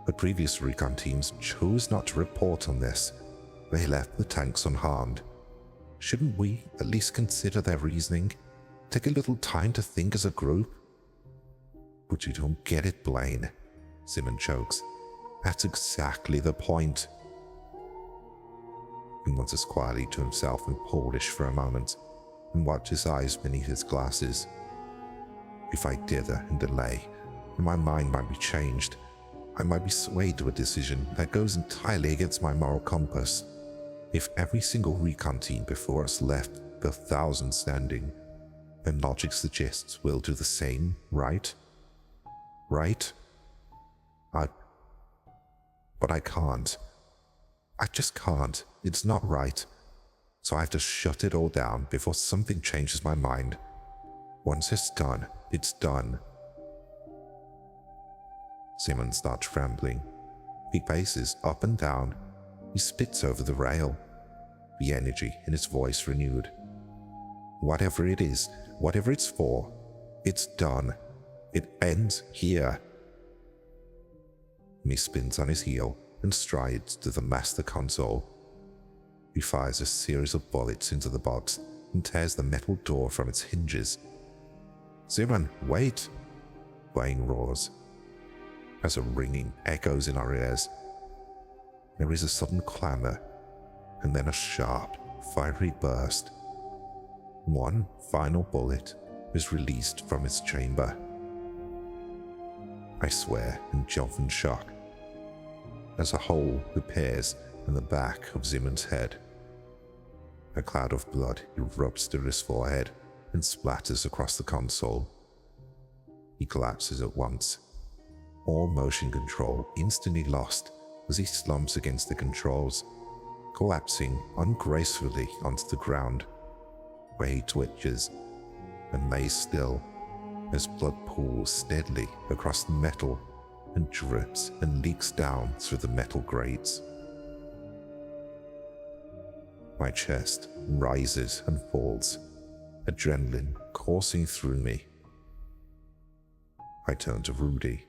The previous recon teams chose not to report on this. They left the tanks unharmed. Shouldn't we at least consider their reasoning? Take a little time to think as a group? But you don't get it, Blaine. Simon chokes. That's exactly the point. He mutters quietly to himself in Polish for a moment and wipes his eyes beneath his glasses. If I dither and delay, my mind might be changed. I might be swayed to a decision that goes entirely against my moral compass. If every single recon team before us left the 1,000 standing, then logic suggests we'll do the same, right? Right? But I can't. I just can't. It's not right. So I have to shut it all down before something changes my mind. Once it's done, it's done. Simon starts trembling. He paces up and down. He spits over the rail, the energy in his voice renewed. Whatever it is, whatever it's for, it's done. It ends here. He spins on his heel and strides to the master console. He fires a series of bullets into the box and tears the metal door from its hinges. "Simon, wait!" Wayne roars, as a ringing echoes in our ears. There is a sudden clamor, and then a sharp, fiery burst. One final bullet is released from its chamber. I swear and jump in shock, as a hole appears in the back of Simon's head. A cloud of blood erupts to his forehead and splatters across the console. He collapses at once, all motion control instantly lost as he slumps against the controls, collapsing ungracefully onto the ground, where he twitches and lays still as blood pools steadily across the metal and drips and leaks down through the metal grates. My chest rises and falls, adrenaline coursing through me. I turn to Rudy,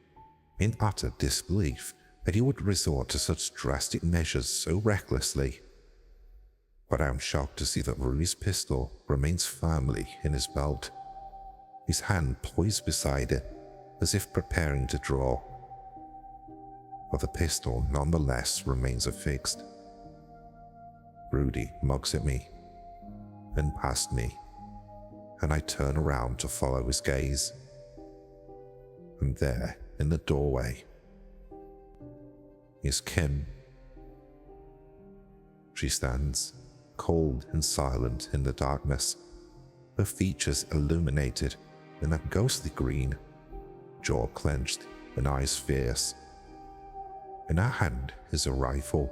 in utter disbelief that he would resort to such drastic measures so recklessly. But I am shocked to see that Rudy's pistol remains firmly in his belt, his hand poised beside it as if preparing to draw. But the pistol nonetheless remains affixed. Rudy mugs at me, and past me, and I turn around to follow his gaze. And there, in the doorway, is Kim. She stands, cold and silent in the darkness, her features illuminated in a ghostly green, jaw clenched and eyes fierce. In her hand is a rifle.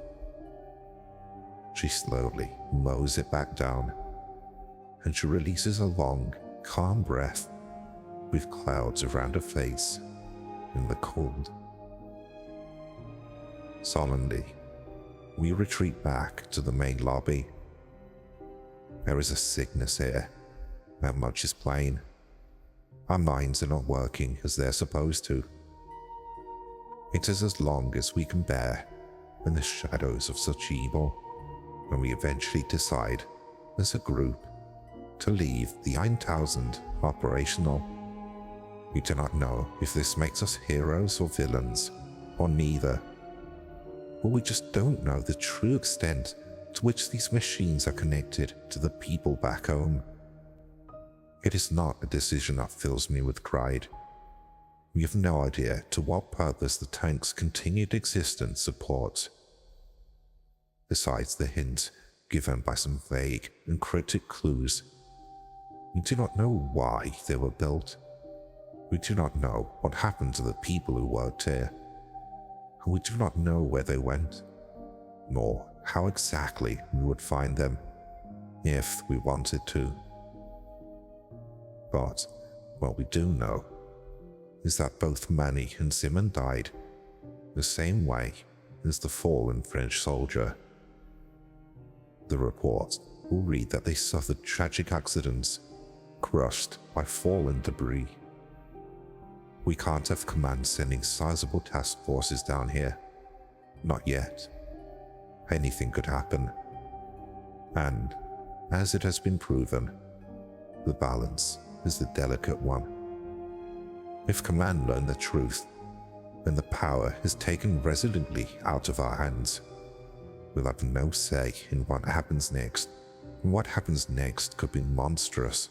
She slowly mows it back down, and she releases a long, calm breath with clouds around her face in the cold. Solemnly, we retreat back to the main lobby. There is a sickness here, that much is plain. Our minds are not working as they're supposed to. It is as long as we can bear in the shadows of such evil, when we eventually decide, as a group, to leave the 1000 operational. We do not know if this makes us heroes or villains, or neither. But we just don't know the true extent to which these machines are connected to the people back home. It is not a decision that fills me with pride. We have no idea to what purpose the tank's continued existence supports. Besides the hint given by some vague and cryptic clues, we do not know why they were built. We do not know what happened to the people who worked here, and we do not know where they went, nor how exactly we would find them, if we wanted to. But what we do know is that both Manny and Simon died the same way as the fallen French soldier. The reports will read that they suffered tragic accidents, crushed by fallen debris. We can't have command sending sizable task forces down here. Not yet. Anything could happen. And, as it has been proven, the balance is the delicate one. If command learn the truth, then the power is taken resolutely out of our hands. will have no say in what happens next, and what happens next could be monstrous.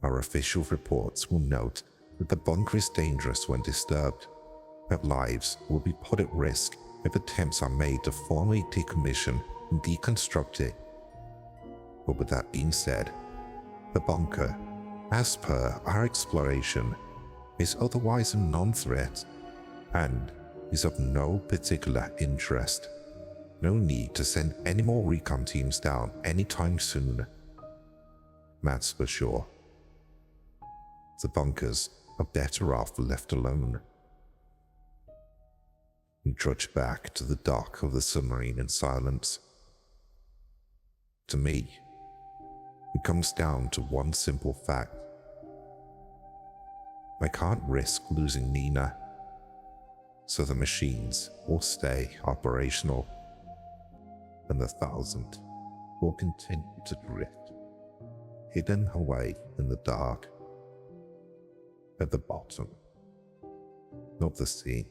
Our official reports will note that the bunker is dangerous when disturbed, that lives will be put at risk if attempts are made to formally decommission and deconstruct it. But with that being said, the bunker, as per our exploration, is otherwise a non-threat and is of no particular interest. No need to send any more recon teams down anytime soon. That's for sure. The bunkers are better off left alone. We trudge back to the dock of the submarine in silence. To me, it comes down to one simple fact. I can't risk losing Nina, so the machines will stay operational, and the 1000 will continue to drift, hidden away in the dark, at the bottom of the sea.